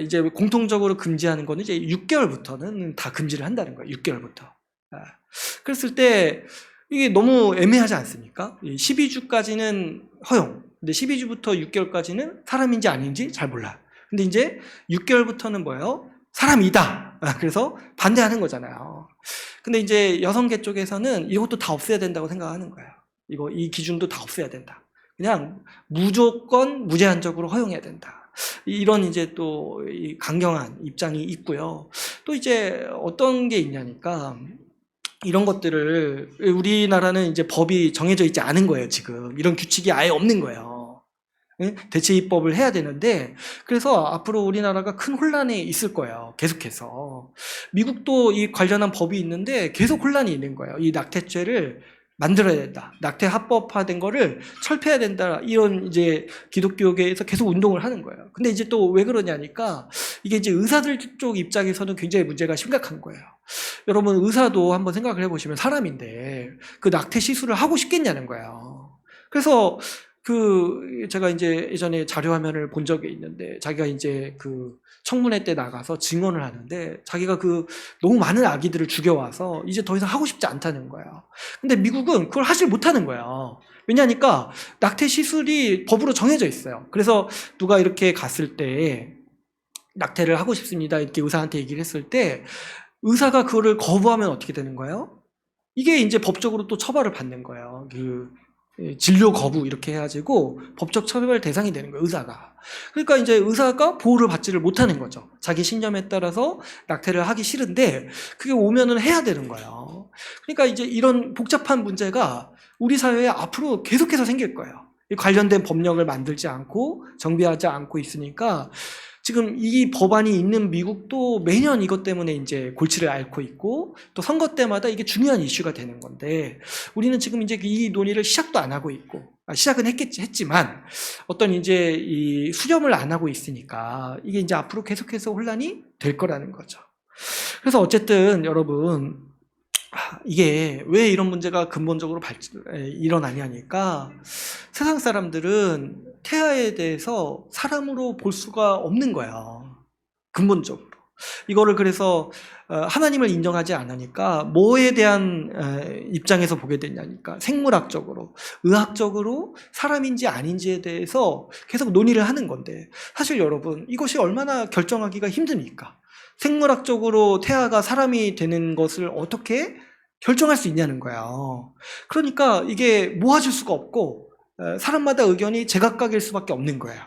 Speaker 2: 이제 공통적으로 금지하는 거는 이제 6개월부터는 다 금지를 한다는 거예요. 6개월부터. 그랬을 때 이게 너무 애매하지 않습니까? 12주까지는 허용. 근데 12주부터 6개월까지는 사람인지 아닌지 잘 몰라. 근데 이제 6개월부터는 뭐예요? 사람이다. 그래서 반대하는 거잖아요. 근데 이제 여성계 쪽에서는 이것도 다 없애야 된다고 생각하는 거예요. 이 기준도 다 없애야 된다. 그냥 무조건 무제한적으로 허용해야 된다. 이런 이제 또 이 강경한 입장이 있고요. 또 이제 어떤 게 있냐니까 이런 것들을 우리나라는 이제 법이 정해져 있지 않은 거예요, 지금. 이런 규칙이 아예 없는 거예요. 예? 대체 입법을 해야 되는데, 그래서 앞으로 우리나라가 큰 혼란이 있을 거예요, 계속해서. 미국도 이 관련한 법이 있는데 계속 혼란이 있는 거예요. 이 낙태죄를 만들어야 된다. 낙태 합법화된 거를 철폐해야 된다. 이런 이제 기독교계에서 계속 운동을 하는 거예요. 근데 이제 또 왜 그러냐니까 이게 이제 의사들 쪽 입장에서는 굉장히 문제가 심각한 거예요. 여러분 의사도 한번 생각을 해보시면 사람인데 그 낙태 시술을 하고 싶겠냐는 거예요. 그래서 그 제가 이제 예전에 자료 화면을 본 적이 있는데 자기가 이제 그 청문회 때 나가서 증언을 하는데 자기가 그 너무 많은 아기들을 죽여와서 이제 더 이상 하고 싶지 않다는 거예요. 근데 미국은 그걸 하질 못하는 거예요. 왜냐니까 낙태 시술이 법으로 정해져 있어요. 그래서 누가 이렇게 갔을 때 낙태를 하고 싶습니다 이렇게 의사한테 얘기를 했을 때 의사가 그거를 거부하면 어떻게 되는 거예요? 이게 이제 법적으로 또 처벌을 받는 거예요. 그 진료 거부 이렇게 해가지고 법적 처벌 대상이 되는 거예요, 의사가. 그러니까 이제 의사가 보호를 받지를 못하는 거죠. 자기 신념에 따라서 낙태를 하기 싫은데 그게 오면은 해야 되는 거예요. 그러니까 이제 이런 복잡한 문제가 우리 사회에 앞으로 계속해서 생길 거예요. 관련된 법령을 만들지 않고 정비하지 않고 있으니까 지금 이 법안이 있는 미국도 매년 이것 때문에 이제 골치를 앓고 있고 또 선거 때마다 이게 중요한 이슈가 되는 건데 우리는 지금 이제 이 논의를 시작도 안 하고 있고 시작은 했지만 어떤 이제 이 수렴을 안 하고 있으니까 이게 이제 앞으로 계속해서 혼란이 될 거라는 거죠. 그래서 어쨌든 여러분 이게 왜 이런 문제가 근본적으로 일어나냐니까 세상 사람들은 태아에 대해서 사람으로 볼 수가 없는 거야. 근본적으로. 이거를 그래서 하나님을 인정하지 않으니까 뭐에 대한 입장에서 보게 되냐니까 생물학적으로, 의학적으로 사람인지 아닌지에 대해서 계속 논의를 하는 건데 사실 여러분 이것이 얼마나 결정하기가 힘듭니까? 생물학적으로 태아가 사람이 되는 것을 어떻게 결정할 수 있냐는 거예요. 그러니까 이게 모아줄 수가 없고 사람마다 의견이 제각각일 수밖에 없는 거예요.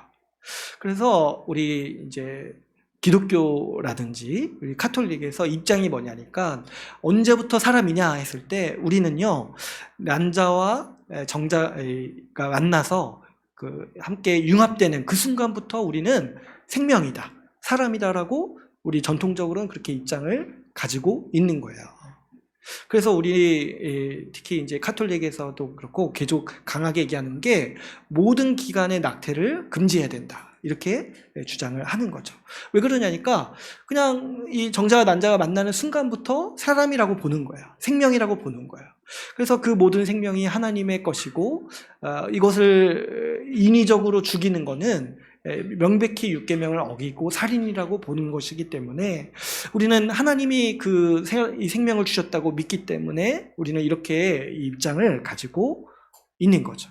Speaker 2: 그래서 우리 이제 기독교라든지 우리 카톨릭에서 입장이 뭐냐니까 언제부터 사람이냐 했을 때 우리는요 난자와 정자가 만나서 그 함께 융합되는 그 순간부터 우리는 생명이다, 사람이다라고 우리 전통적으로는 그렇게 입장을 가지고 있는 거예요. 그래서 우리 특히 이제 카톨릭에서도 그렇고 계속 강하게 얘기하는 게 모든 기간의 낙태를 금지해야 된다. 이렇게 주장을 하는 거죠. 왜 그러냐니까 그냥 이 정자와 난자가 만나는 순간부터 사람이라고 보는 거예요. 생명이라고 보는 거예요. 그래서 그 모든 생명이 하나님의 것이고 이것을 인위적으로 죽이는 거는 명백히 육계명을 어기고 살인이라고 보는 것이기 때문에 우리는 하나님이 이 생명을 주셨다고 믿기 때문에 우리는 이렇게 이 입장을 가지고 있는 거죠.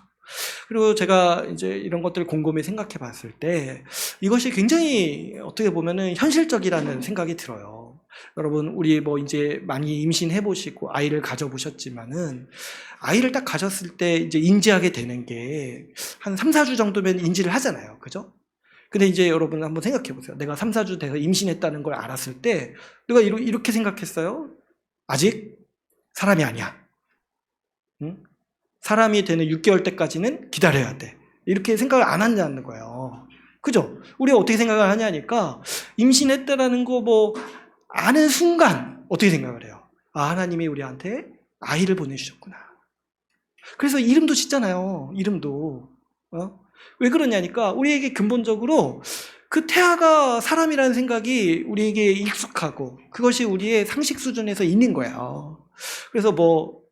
Speaker 2: 그리고 제가 이제 이런 것들을 곰곰이 생각해 봤을 때 이것이 굉장히 어떻게 보면은 현실적이라는 생각이 들어요. 여러분, 우리 뭐 이제 많이 임신해 보시고 아이를 가져 보셨지만은 아이를 딱 가졌을 때 이제 인지하게 되는 게 한 3, 4주 정도면 인지를 하잖아요. 그죠? 근데 이제 여러분 한번 생각해 보세요. 내가 3, 4주 돼서 임신했다는 걸 알았을 때 내가 이렇게 생각했어요. 아직 사람이 아니야. 응? 사람이 되는 6개월 때까지는 기다려야 돼. 이렇게 생각을 안 한다는 거예요. 그죠? 우리가 어떻게 생각을 하냐니까 임신했다라는 거 뭐 아는 순간 어떻게 생각을 해요? 아, 하나님이 우리한테 아이를 보내주셨구나. 그래서 이름도 짓잖아요. 이름도. 왜 그러냐니까 우리에게 근본적으로 그 태아가 사람이라는 생각이 우리에게 익숙하고 그것이 우리의 상식 수준에서 있는 거예요. 그래서 뭐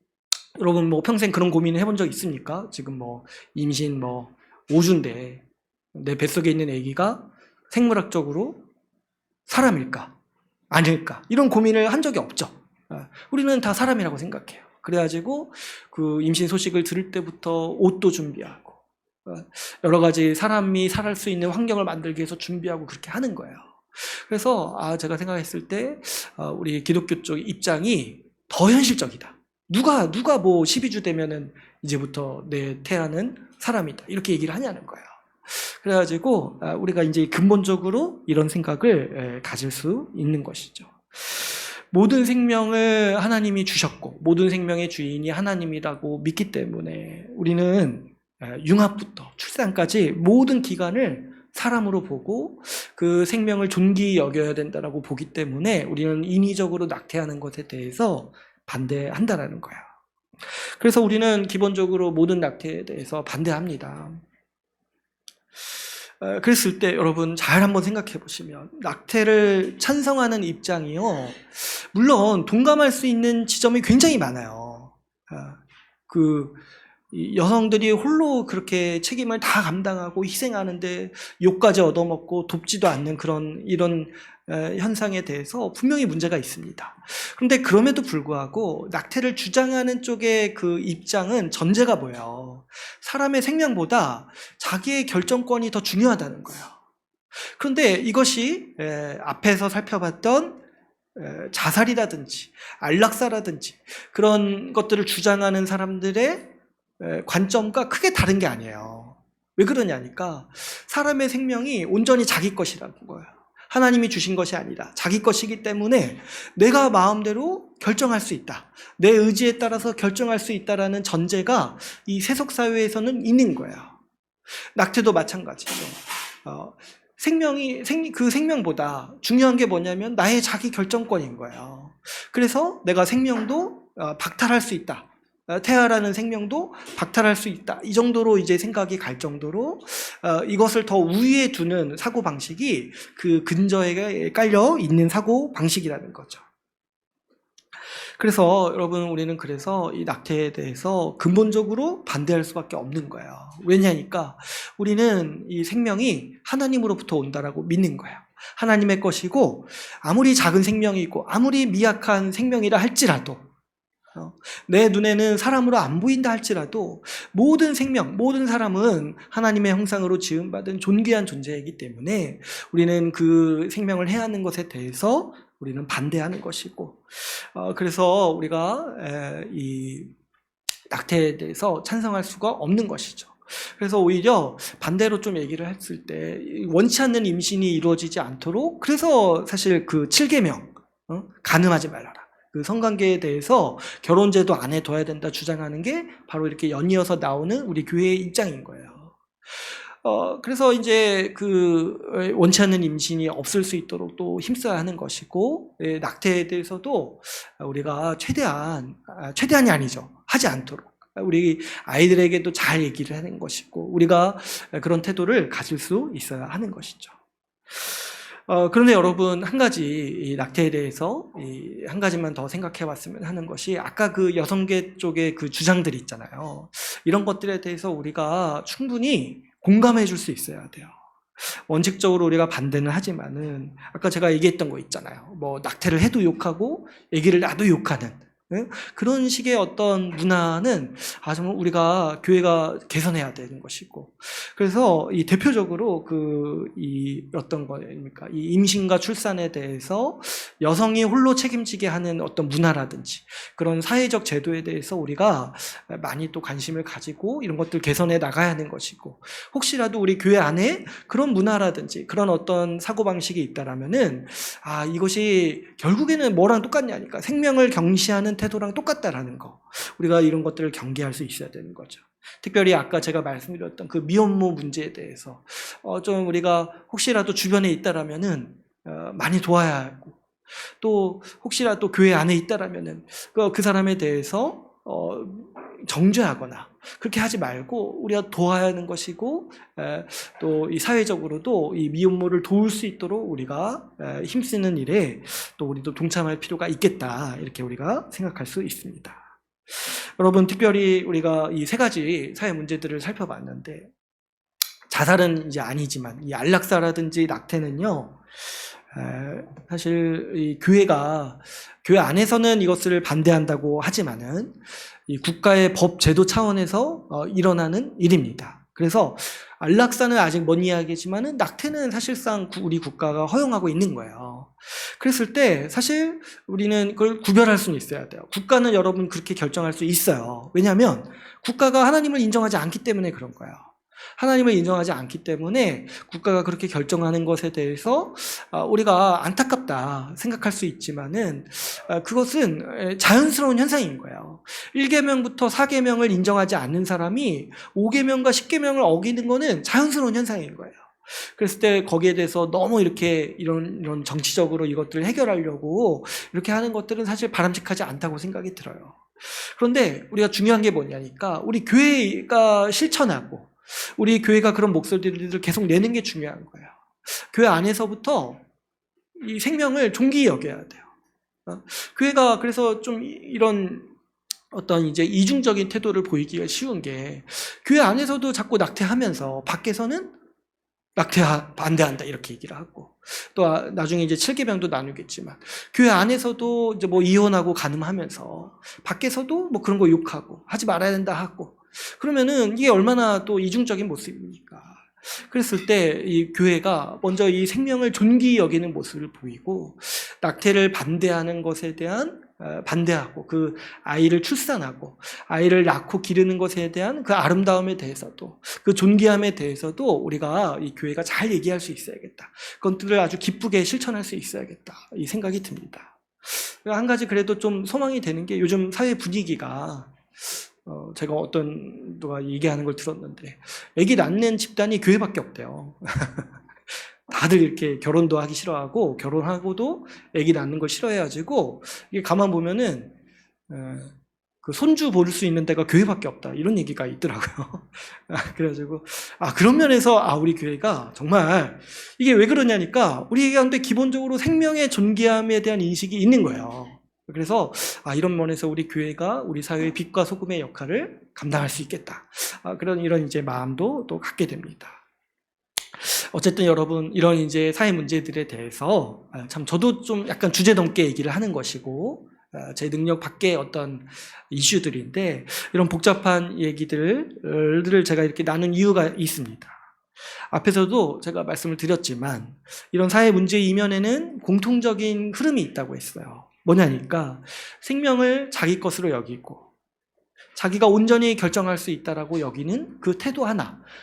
Speaker 2: 여러분 뭐 평생 그런 고민을 해본 적 있습니까? 지금 뭐 임신 뭐 5주인데 내 뱃속에 있는 아기가 생물학적으로 사람일까? 아닐까? 이런 고민을 한 적이 없죠. 우리는 다 사람이라고 생각해요. 그래가지고 그 임신 소식을 들을 때부터 옷도 준비하고 여러 가지 사람이 살할 수 있는 환경을 만들기 위해서 준비하고 그렇게 하는 거예요. 그래서 제가 생각했을 때 우리 기독교 쪽 입장이 더 현실적이다. 누가 뭐 12주 되면은 이제부터 내 태아는 사람이다. 이렇게 얘기를 하냐는 거예요. 그래가지고 우리가 이제 근본적으로 이런 생각을 가질 수 있는 것이죠. 모든 생명을 하나님이 주셨고 모든 생명의 주인이 하나님이라고 믿기 때문에 우리는 융합부터 출산까지 모든 기간을 사람으로 보고 그 생명을 존귀히 여겨야 된다라고 보기 때문에 우리는 인위적으로 낙태하는 것에 대해서 반대한다라는 거야. 그래서 우리는 기본적으로 모든 낙태에 대해서 반대합니다. 그랬을 때 여러분 잘 한번 생각해 보시면 낙태를 찬성하는 입장이요. 물론 동감할 수 있는 지점이 굉장히 많아요. 이 여성들이 홀로 그렇게 책임을 다 감당하고 희생하는데 욕까지 얻어먹고 돕지도 않는 이런 현상에 대해서 분명히 문제가 있습니다. 그런데 그럼에도 불구하고 낙태를 주장하는 쪽의 그 입장은 전제가 뭐예요? 사람의 생명보다 자기의 결정권이 더 중요하다는 거예요. 그런데 이것이 앞에서 살펴봤던 자살이라든지 안락사라든지 그런 것들을 주장하는 사람들의 관점과 크게 다른 게 아니에요. 왜 그러냐니까 사람의 생명이 온전히 자기 것이라는 거예요. 하나님이 주신 것이 아니라 자기 것이기 때문에 내가 마음대로 결정할 수 있다. 내 의지에 따라서 결정할 수 있다라는 전제가 이 세속 사회에서는 있는 거예요. 낙태도 마찬가지죠. 그 생명보다 중요한 게 뭐냐면 나의 자기 결정권인 거예요. 그래서 내가 생명도 박탈할 수 있다. 태아라는 생명도 박탈할 수 있다. 이 정도로 이제 생각이 갈 정도로 이것을 더 우위에 두는 사고 방식이 그 근저에 깔려 있는 사고 방식이라는 거죠. 그래서 여러분 우리는 그래서 이 낙태에 대해서 근본적으로 반대할 수밖에 없는 거예요. 왜냐니까 우리는 이 생명이 하나님으로부터 온다라고 믿는 거예요. 하나님의 것이고 아무리 작은 생명이고 아무리 미약한 생명이라 할지라도 내 눈에는 사람으로 안 보인다 할지라도 모든 생명, 모든 사람은 하나님의 형상으로 지음받은 존귀한 존재이기 때문에 우리는 그 생명을 해하는 것에 대해서 우리는 반대하는 것이고 그래서 우리가 이 낙태에 대해서 찬성할 수가 없는 것이죠. 그래서 오히려 반대로 좀 얘기를 했을 때 원치 않는 임신이 이루어지지 않도록 그래서 사실 그 7계명 간음하지 말라라. 그 성관계에 대해서 결혼제도 안 해둬야 된다 주장하는 게 바로 이렇게 연이어서 나오는 우리 교회의 입장인 거예요. 그래서 이제 그 원치 않는 임신이 없을 수 있도록 또 힘써야 하는 것이고 낙태에 대해서도 우리가 최대한이 아니죠. 하지 않도록 우리 아이들에게도 잘 얘기를 하는 것이고 우리가 그런 태도를 가질 수 있어야 하는 것이죠. 그런데 여러분 한 가지 이 낙태에 대해서 한 가지만 더 생각해 봤으면 하는 것이 아까 그 여성계 쪽의 그 주장들이 있잖아요. 이런 것들에 대해서 우리가 충분히 공감해 줄 수 있어야 돼요. 원칙적으로 우리가 반대는 하지만은 아까 제가 얘기했던 거 있잖아요. 뭐 낙태를 해도 욕하고 아기를 낳아도 욕하는 그런 식의 어떤 문화는 정말 우리가 교회가 개선해야 되는 것이고 그래서 이 대표적으로 어떤 거입니까? 이 임신과 출산에 대해서 여성이 홀로 책임지게 하는 어떤 문화라든지 그런 사회적 제도에 대해서 우리가 많이 또 관심을 가지고 이런 것들 개선해 나가야 하는 것이고 혹시라도 우리 교회 안에 그런 문화라든지 그런 어떤 사고방식이 있다라면은 이것이 결국에는 뭐랑 똑같냐니까 생명을 경시하는 태도랑 똑같다라는 거. 우리가 이런 것들을 경계할 수 있어야 되는 거죠. 특별히 아까 제가 말씀드렸던 그 미혼모 문제에 대해서 좀 우리가 혹시라도 주변에 있다라면은 많이 도와야 하고 또 혹시라도 교회 안에 있다라면은 그 사람에 대해서 정죄하거나 그렇게 하지 말고 우리가 도와야 하는 것이고 또 이 사회적으로도 이 미혼모를 도울 수 있도록 우리가 힘쓰는 일에 또 우리도 동참할 필요가 있겠다 이렇게 우리가 생각할 수 있습니다. 여러분 특별히 우리가 이 세 가지 사회 문제들을 살펴봤는데 자살은 이제 아니지만 이 안락사라든지 낙태는요 사실 이 교회 안에서는 이것을 반대한다고 하지만은 이 국가의 법 제도 차원에서 일어나는 일입니다. 그래서 안락사는 아직 먼 이야기지만은 낙태는 사실상 우리 국가가 허용하고 있는 거예요. 그랬을 때 사실 우리는 그걸 구별할 수는 있어야 돼요. 국가는 여러분 그렇게 결정할 수 있어요. 왜냐하면 국가가 하나님을 인정하지 않기 때문에 그런 거예요. 하나님을 인정하지 않기 때문에 국가가 그렇게 결정하는 것에 대해서 우리가 안타깝다 생각할 수 있지만은 그것은 자연스러운 현상인 거예요. 1계명부터 4계명을 인정하지 않는 사람이 5계명과 10계명을 어기는 거는 자연스러운 현상인 거예요. 그랬을 때 거기에 대해서 너무 이렇게 이런 정치적으로 이것들을 해결하려고 이렇게 하는 것들은 사실 바람직하지 않다고 생각이 들어요. 그런데 우리가 중요한 게 뭐냐니까 우리 교회가 실천하고 우리 교회가 그런 목소리들을 계속 내는 게 중요한 거예요. 교회 안에서부터 이 생명을 존귀히 여겨야 돼요. 교회가 그래서 좀 이런 어떤 이제 이중적인 태도를 보이기가 쉬운 게 교회 안에서도 자꾸 낙태하면서 밖에서는 낙태 반대한다 이렇게 얘기를 하고 또 나중에 이제 7계명도 나누겠지만 교회 안에서도 이제 뭐 이혼하고 간음하면서 밖에서도 뭐 그런 거 욕하고 하지 말아야 된다 하고 그러면은 이게 얼마나 또 이중적인 모습입니까? 그랬을 때 이 교회가 먼저 이 생명을 존귀히 여기는 모습을 보이고 낙태를 반대하는 것에 대한 반대하고 그 아이를 출산하고 아이를 낳고 기르는 것에 대한 그 아름다움에 대해서도 그 존귀함에 대해서도 우리가 이 교회가 잘 얘기할 수 있어야겠다. 그것들을 아주 기쁘게 실천할 수 있어야겠다. 이 생각이 듭니다. 한 가지 그래도 좀 소망이 되는 게 요즘 사회 분위기가 제가 어떤 누가 얘기하는 걸 들었는데 아기 낳는 집단이 교회밖에 없대요. 다들 이렇게 결혼도 하기 싫어하고 결혼하고도 아기 낳는 걸 싫어해가지고 이게 가만 보면은 그 손주 볼 수 있는 데가 교회밖에 없다 이런 얘기가 있더라고요. 그래가지고 그런 면에서 우리 교회가 정말 이게 왜 그러냐니까 우리 가운데 기본적으로 생명의 존귀함에 대한 인식이 있는 거예요. 그래서 이런 면에서 우리 교회가 우리 사회의 빛과 소금의 역할을 감당할 수 있겠다. 이런 이제 마음도 또 갖게 됩니다. 어쨌든 여러분 이런 이제 사회 문제들에 대해서 참 저도 좀 약간 주제 넘게 얘기를 하는 것이고 제 능력 밖의 어떤 이슈들인데 이런 복잡한 얘기들을 제가 이렇게 나눈 이유가 있습니다. 앞에서도 제가 말씀을 드렸지만 이런 사회 문제 이면에는 공통적인 흐름이 있다고 했어요. 뭐냐니까 생명을 자기 것으로 여기고 자기가 온전히 결정할 수 있다라고 여기는 그 태도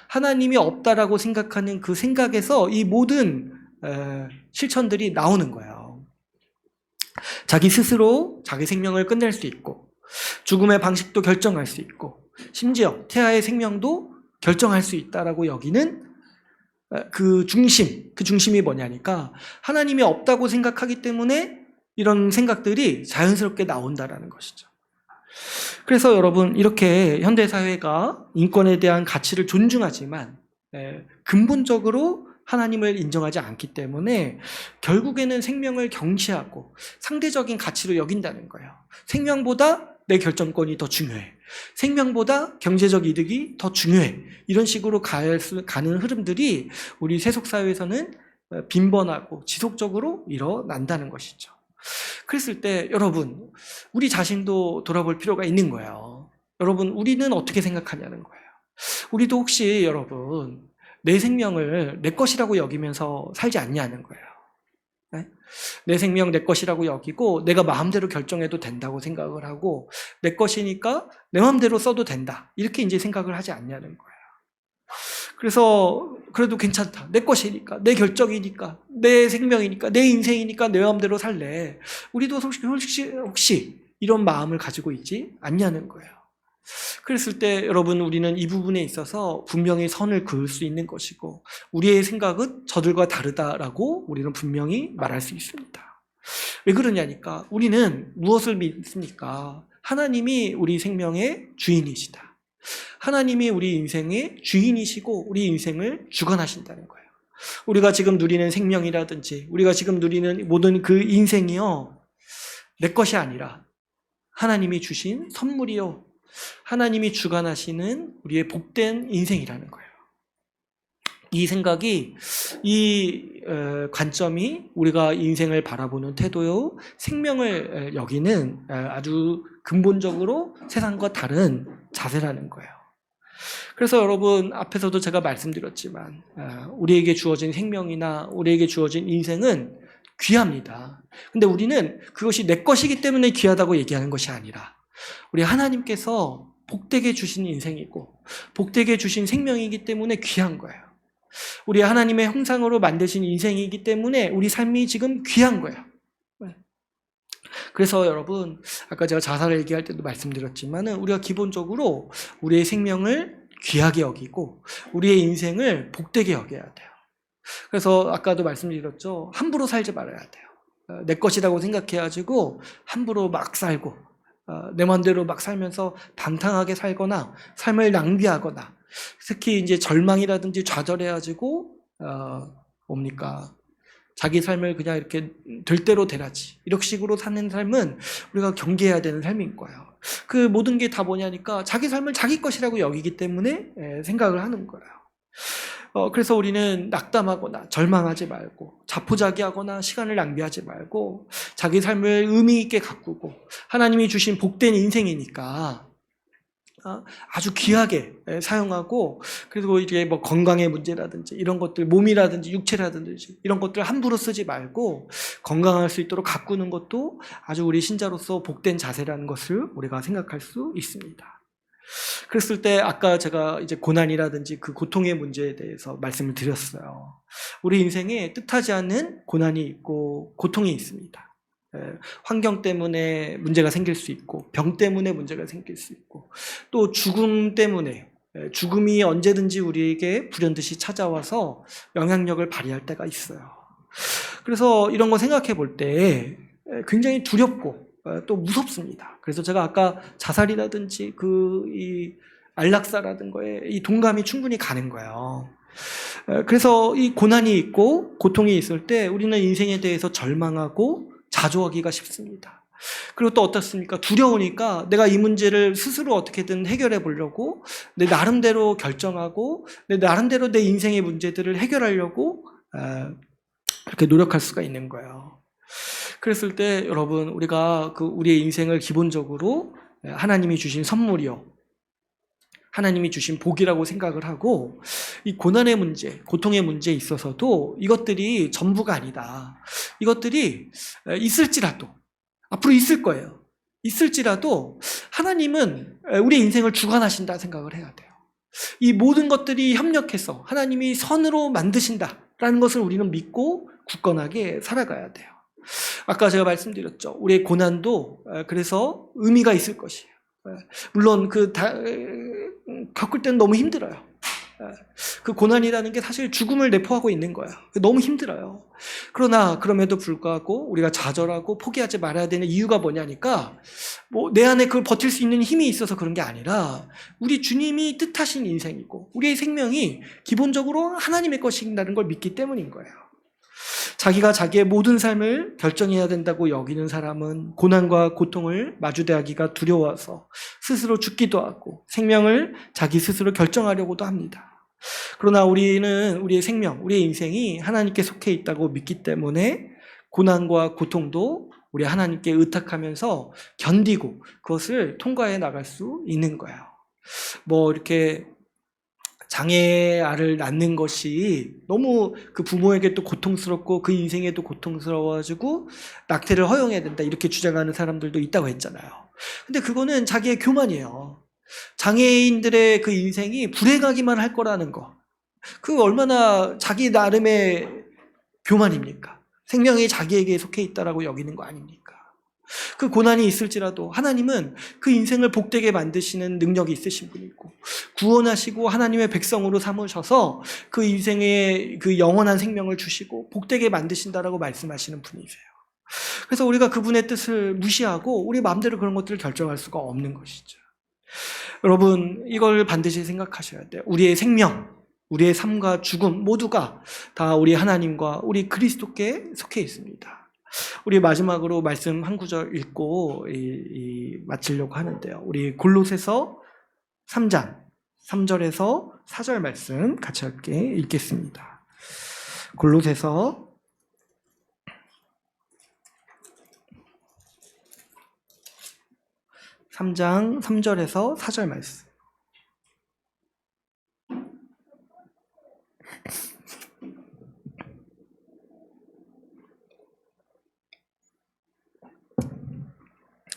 Speaker 2: 하나님이 없다라고 생각하는 그 생각에서 이 모든 실천들이 나오는 거예요. 자기 스스로 자기 생명을 끝낼 수 있고 죽음의 방식도 결정할 수 있고 심지어 태아의 생명도 결정할 수 있다라고 여기는 그 중심이 뭐냐니까 하나님이 없다고 생각하기 때문에 이런 생각들이 자연스럽게 나온다라는 것이죠. 그래서 여러분 이렇게 현대사회가 인권에 대한 가치를 존중하지만 근본적으로 하나님을 인정하지 않기 때문에 결국에는 생명을 경시하고 상대적인 가치로 여긴다는 거예요. 생명보다 내 결정권이 더 중요해. 생명보다 경제적 이득이 더 중요해. 이런 식으로 가는 흐름들이 우리 세속사회에서는 빈번하고 지속적으로 일어난다는 것이죠. 그랬을 때 여러분 우리 자신도 돌아볼 필요가 있는 거예요. 여러분 우리는 어떻게 생각하냐는 거예요. 우리도 혹시 여러분 내 생명을 내 것이라고 여기면서 살지 않냐는 거예요. 네? 내 생명 내 것이라고 여기고 내가 마음대로 결정해도 된다고 생각을 하고 내 것이니까 내 마음대로 써도 된다 이렇게 이제 생각을 하지 않냐는 거예요. 그래서 그래도 괜찮다. 내 것이니까, 내 결정이니까, 내 생명이니까, 내 인생이니까 내 마음대로 살래. 우리도 혹시 이런 마음을 가지고 있지 않냐는 거예요. 그랬을 때 여러분 우리는 이 부분에 있어서 분명히 선을 그을 수 있는 것이고 우리의 생각은 저들과 다르다라고 우리는 분명히 말할 수 있습니다. 왜 그러냐니까 우리는 무엇을 믿습니까? 하나님이 우리 생명의 주인이시다. 하나님이 우리 인생의 주인이시고 우리 인생을 주관하신다는 거예요. 우리가 지금 누리는 생명이라든지 우리가 지금 누리는 모든 그 인생이요 내 것이 아니라 하나님이 주신 선물이요 하나님이 주관하시는 우리의 복된 인생이라는 거예요. 이 생각이 이 관점이 우리가 인생을 바라보는 태도요 생명을 여기는 아주 근본적으로 세상과 다른 자세라는 거예요. 그래서 여러분 앞에서도 제가 말씀드렸지만 우리에게 주어진 생명이나 우리에게 주어진 인생은 귀합니다. 근데 우리는 그것이 내 것이기 때문에 귀하다고 얘기하는 것이 아니라 우리 하나님께서 복되게 주신 인생이고 복되게 주신 생명이기 때문에 귀한 거예요. 우리 하나님의 형상으로 만드신 인생이기 때문에 우리 삶이 지금 귀한 거예요. 그래서 여러분, 아까 제가 자살을 얘기할 때도 말씀드렸지만은 우리가 기본적으로 우리의 생명을 귀하게 여기고 우리의 인생을 복되게 여겨야 돼요. 그래서 아까도 말씀드렸죠. 함부로 살지 말아야 돼요. 내 것이라고 생각해가지고 함부로 막 살고 내 마음대로 막 살면서 방탕하게 살거나 삶을 낭비하거나 특히 이제 절망이라든지 좌절해가지고 뭡니까? 자기 삶을 그냥 이렇게 될 대로 되라지 이런 식으로 사는 삶은 우리가 경계해야 되는 삶인 거예요. 그 모든 게 다 뭐냐니까 자기 삶을 자기 것이라고 여기기 때문에 생각을 하는 거예요. 그래서 우리는 낙담하거나 절망하지 말고 자포자기하거나 시간을 낭비하지 말고 자기 삶을 의미 있게 가꾸고 하나님이 주신 복된 인생이니까 아주 귀하게 사용하고 그리고 이게 뭐 건강의 문제라든지 이런 것들 몸이라든지 육체라든지 이런 것들 함부로 쓰지 말고 건강할 수 있도록 가꾸는 것도 아주 우리 신자로서 복된 자세라는 것을 우리가 생각할 수 있습니다. 그랬을 때 아까 제가 이제 고난이라든지 그 고통의 문제에 대해서 말씀을 드렸어요. 우리 인생에 뜻하지 않은 고난이 있고 고통이 있습니다. 환경 때문에 문제가 생길 수 있고 병 때문에 문제가 생길 수 있고 또 죽음 때문에 죽음이 언제든지 우리에게 불현듯이 찾아와서 영향력을 발휘할 때가 있어요. 그래서 이런 거 생각해 볼 때 굉장히 두렵고 또 무섭습니다. 그래서 제가 아까 자살이라든지 이 안락사라든 거에 이 동감이 충분히 가는 거예요. 그래서 이 고난이 있고 고통이 있을 때 우리는 인생에 대해서 절망하고 자조하기가 쉽습니다. 그리고 또 어떻습니까? 두려우니까 내가 이 문제를 스스로 어떻게든 해결해 보려고 내 나름대로 결정하고 내 나름대로 내 인생의 문제들을 해결하려고 그렇게 노력할 수가 있는 거예요. 그랬을 때 여러분 우리가 우리의 인생을 기본적으로 하나님이 주신 선물이요, 하나님이 주신 복이라고 생각을 하고 이 고난의 문제, 고통의 문제에 있어서도 이것들이 전부가 아니다. 이것들이 있을지라도 앞으로 있을 거예요. 있을지라도 하나님은 우리의 인생을 주관하신다 생각을 해야 돼요. 이 모든 것들이 협력해서 하나님이 선으로 만드신다라는 것을 우리는 믿고 굳건하게 살아가야 돼요. 아까 제가 말씀드렸죠. 우리의 고난도 그래서 의미가 있을 것이에요. 물론 겪을 때는 너무 힘들어요. 그 고난이라는 게 사실 죽음을 내포하고 있는 거야. 너무 힘들어요. 그러나 그럼에도 불구하고 우리가 좌절하고 포기하지 말아야 되는 이유가 뭐냐니까 내 안에 그걸 버틸 수 있는 힘이 있어서 그런 게 아니라 우리 주님이 뜻하신 인생이고 우리의 생명이 기본적으로 하나님의 것이라는 걸 믿기 때문인 거예요. 자기가 자기의 모든 삶을 결정해야 된다고 여기는 사람은 고난과 고통을 마주대하기가 두려워서 스스로 죽기도 하고 생명을 자기 스스로 결정하려고도 합니다. 그러나 우리는 우리의 생명, 우리의 인생이 하나님께 속해 있다고 믿기 때문에 고난과 고통도 우리 하나님께 의탁하면서 견디고 그것을 통과해 나갈 수 있는 거예요. 이렇게 장애아를 낳는 것이 너무 그 부모에게 또 고통스럽고 그 인생에도 고통스러워가지고 낙태를 허용해야 된다 이렇게 주장하는 사람들도 있다고 했잖아요. 근데 그거는 자기의 교만이에요. 장애인들의 그 인생이 불행하기만 할 거라는 거. 그 얼마나 자기 나름의 교만입니까? 생명이 자기에게 속해 있다라고 여기는 거 아닙니까? 그 고난이 있을지라도 하나님은 그 인생을 복되게 만드시는 능력이 있으신 분이고 구원하시고 하나님의 백성으로 삼으셔서 그 인생에 그 영원한 생명을 주시고 복되게 만드신다라고 말씀하시는 분이세요. 그래서 우리가 그분의 뜻을 무시하고 우리 마음대로 그런 것들을 결정할 수가 없는 것이죠. 여러분 이걸 반드시 생각하셔야 돼요. 우리의 생명, 우리의 삶과 죽음 모두가 다 우리 하나님과 우리 그리스도께 속해 있습니다. 우리 마지막으로 말씀 한 구절 읽고 마치려고 하는데요. 우리 골로새서 3장 3절에서 4절 말씀 같이 함께 읽겠습니다. 골로새서 3장 3절에서 4절 말씀.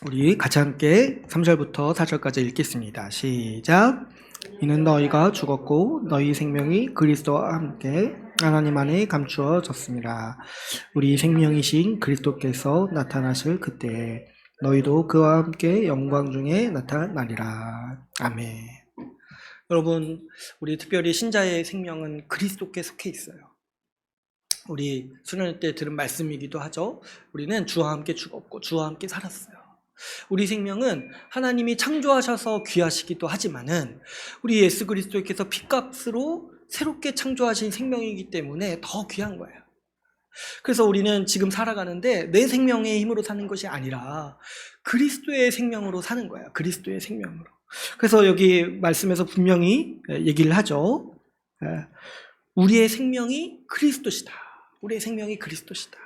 Speaker 1: 우리 같이 함께 3절부터 4절까지 읽겠습니다. 시작. 이는 너희가 죽었고 너희 생명이 그리스도와 함께 하나님 안에 감추어졌습니다. 우리 생명이신 그리스도께서 나타나실 그때에 너희도 그와 함께 영광 중에 나타나리라. 아멘. 여러분, 우리 특별히 신자의 생명은 그리스도께 속해 있어요. 우리 수련회 때 들은 말씀이기도 하죠. 우리는 주와 함께 죽었고 주와 함께 살았어요. 우리 생명은 하나님이 창조하셔서 귀하시기도 하지만은 우리 예수 그리스도께서 핏값으로 새롭게 창조하신 생명이기 때문에 더 귀한 거예요. 그래서 우리는 지금 살아가는데 내 생명의 힘으로 사는 것이 아니라 그리스도의 생명으로 사는 거예요. 그리스도의 생명으로. 그래서 여기 말씀에서 분명히 얘기를 하죠. 우리의 생명이 그리스도시다. 우리의 생명이 그리스도시다.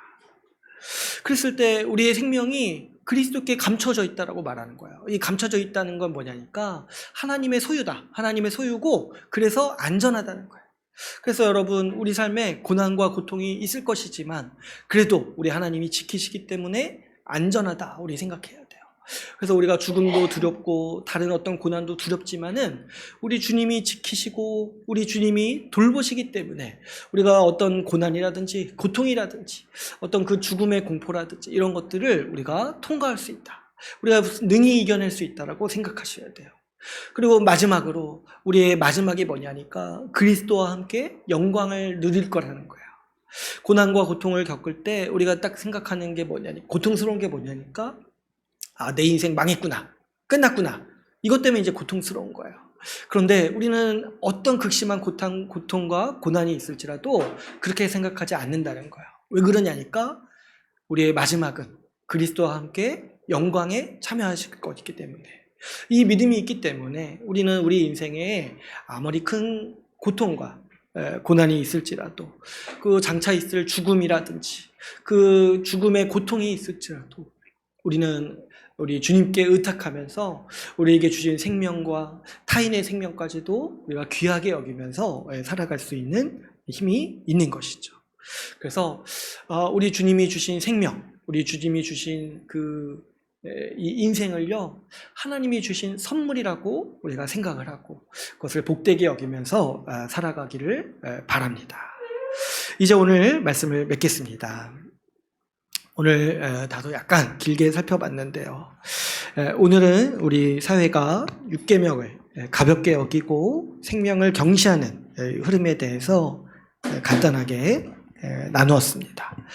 Speaker 1: 그랬을 때 우리의 생명이 그리스도께 감춰져 있다라고 말하는 거예요. 이 감춰져 있다는 건 뭐냐니까 하나님의 소유다. 하나님의 소유고 그래서 안전하다는 거예요. 그래서 여러분, 우리 삶에 고난과 고통이 있을 것이지만 그래도 우리 하나님이 지키시기 때문에 안전하다 우리 생각해야 돼요. 그래서 우리가 죽음도 두렵고 다른 어떤 고난도 두렵지만은 우리 주님이 지키시고 우리 주님이 돌보시기 때문에 우리가 어떤 고난이라든지 고통이라든지 어떤 그 죽음의 공포라든지 이런 것들을 우리가 통과할 수 있다. 우리가 능히 이겨낼 수 있다라고 생각하셔야 돼요. 그리고 마지막으로 우리의 마지막이 뭐냐니까 그리스도와 함께 영광을 누릴 거라는 거예요. 고난과 고통을 겪을 때 우리가 딱 생각하는 게 뭐냐니, 고통스러운 게 뭐냐니까 내 인생 망했구나, 끝났구나, 이것 때문에 이제 고통스러운 거예요. 그런데 우리는 어떤 극심한 고통과 고난이 있을지라도 그렇게 생각하지 않는다는 거예요. 왜 그러냐니까 우리의 마지막은 그리스도와 함께 영광에 참여하실 것이기 때문에, 이 믿음이 있기 때문에 우리는 우리 인생에 아무리 큰 고통과 고난이 있을지라도, 그 장차 있을 죽음이라든지 그 죽음의 고통이 있을지라도 우리는 우리 주님께 의탁하면서 우리에게 주신 생명과 타인의 생명까지도 우리가 귀하게 여기면서 살아갈 수 있는 힘이 있는 것이죠. 그래서 우리 주님이 주신 생명, 우리 주님이 주신 이 인생을요, 하나님이 주신 선물이라고 우리가 생각을 하고 그것을 복되게 여기면서 살아가기를 바랍니다. 이제 오늘 말씀을 맺겠습니다. 오늘 다소 약간 길게 살펴봤는데요. 오늘은 우리 사회가 육계명을 가볍게 여기고 생명을 경시하는 흐름에 대해서 간단하게 나누었습니다.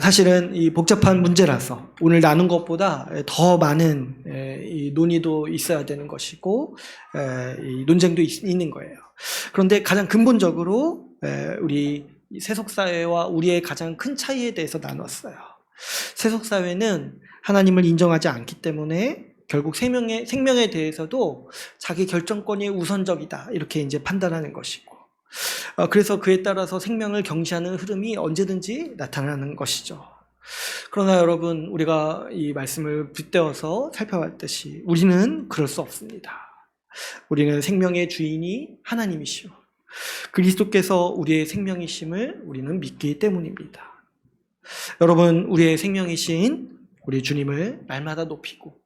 Speaker 1: 사실은 이 복잡한 문제라서 오늘 나눈 것보다 더 많은 이 논의도 있어야 되는 것이고 이 논쟁도 있는 거예요. 그런데 가장 근본적으로 우리 세속사회와 우리의 가장 큰 차이에 대해서 나눴어요. 세속사회는 하나님을 인정하지 않기 때문에 결국 생명에 대해서도 자기 결정권이 우선적이다, 이렇게 이제 판단하는 것이고, 그래서 그에 따라서 생명을 경시하는 흐름이 언제든지 나타나는 것이죠. 그러나 여러분, 우리가 이 말씀을 빗대어서 살펴봤듯이 우리는 그럴 수 없습니다. 우리는 생명의 주인이 하나님이시오, 그리스도께서 우리의 생명이심을 우리는 믿기 때문입니다. 여러분, 우리의 생명이신 우리 주님을 날마다 높이고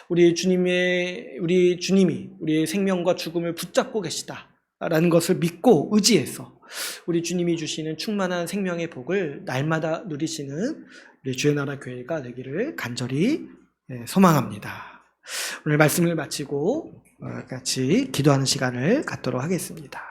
Speaker 1: 우리 주님이 우리의 생명과 죽음을 붙잡고 계시다라는 것을 믿고 의지해서 우리 주님이 주시는 충만한 생명의 복을 날마다 누리시는 우리 주의 나라 교회가 되기를 간절히 소망합니다. 오늘 말씀을 마치고 같이 기도하는 시간을 갖도록 하겠습니다.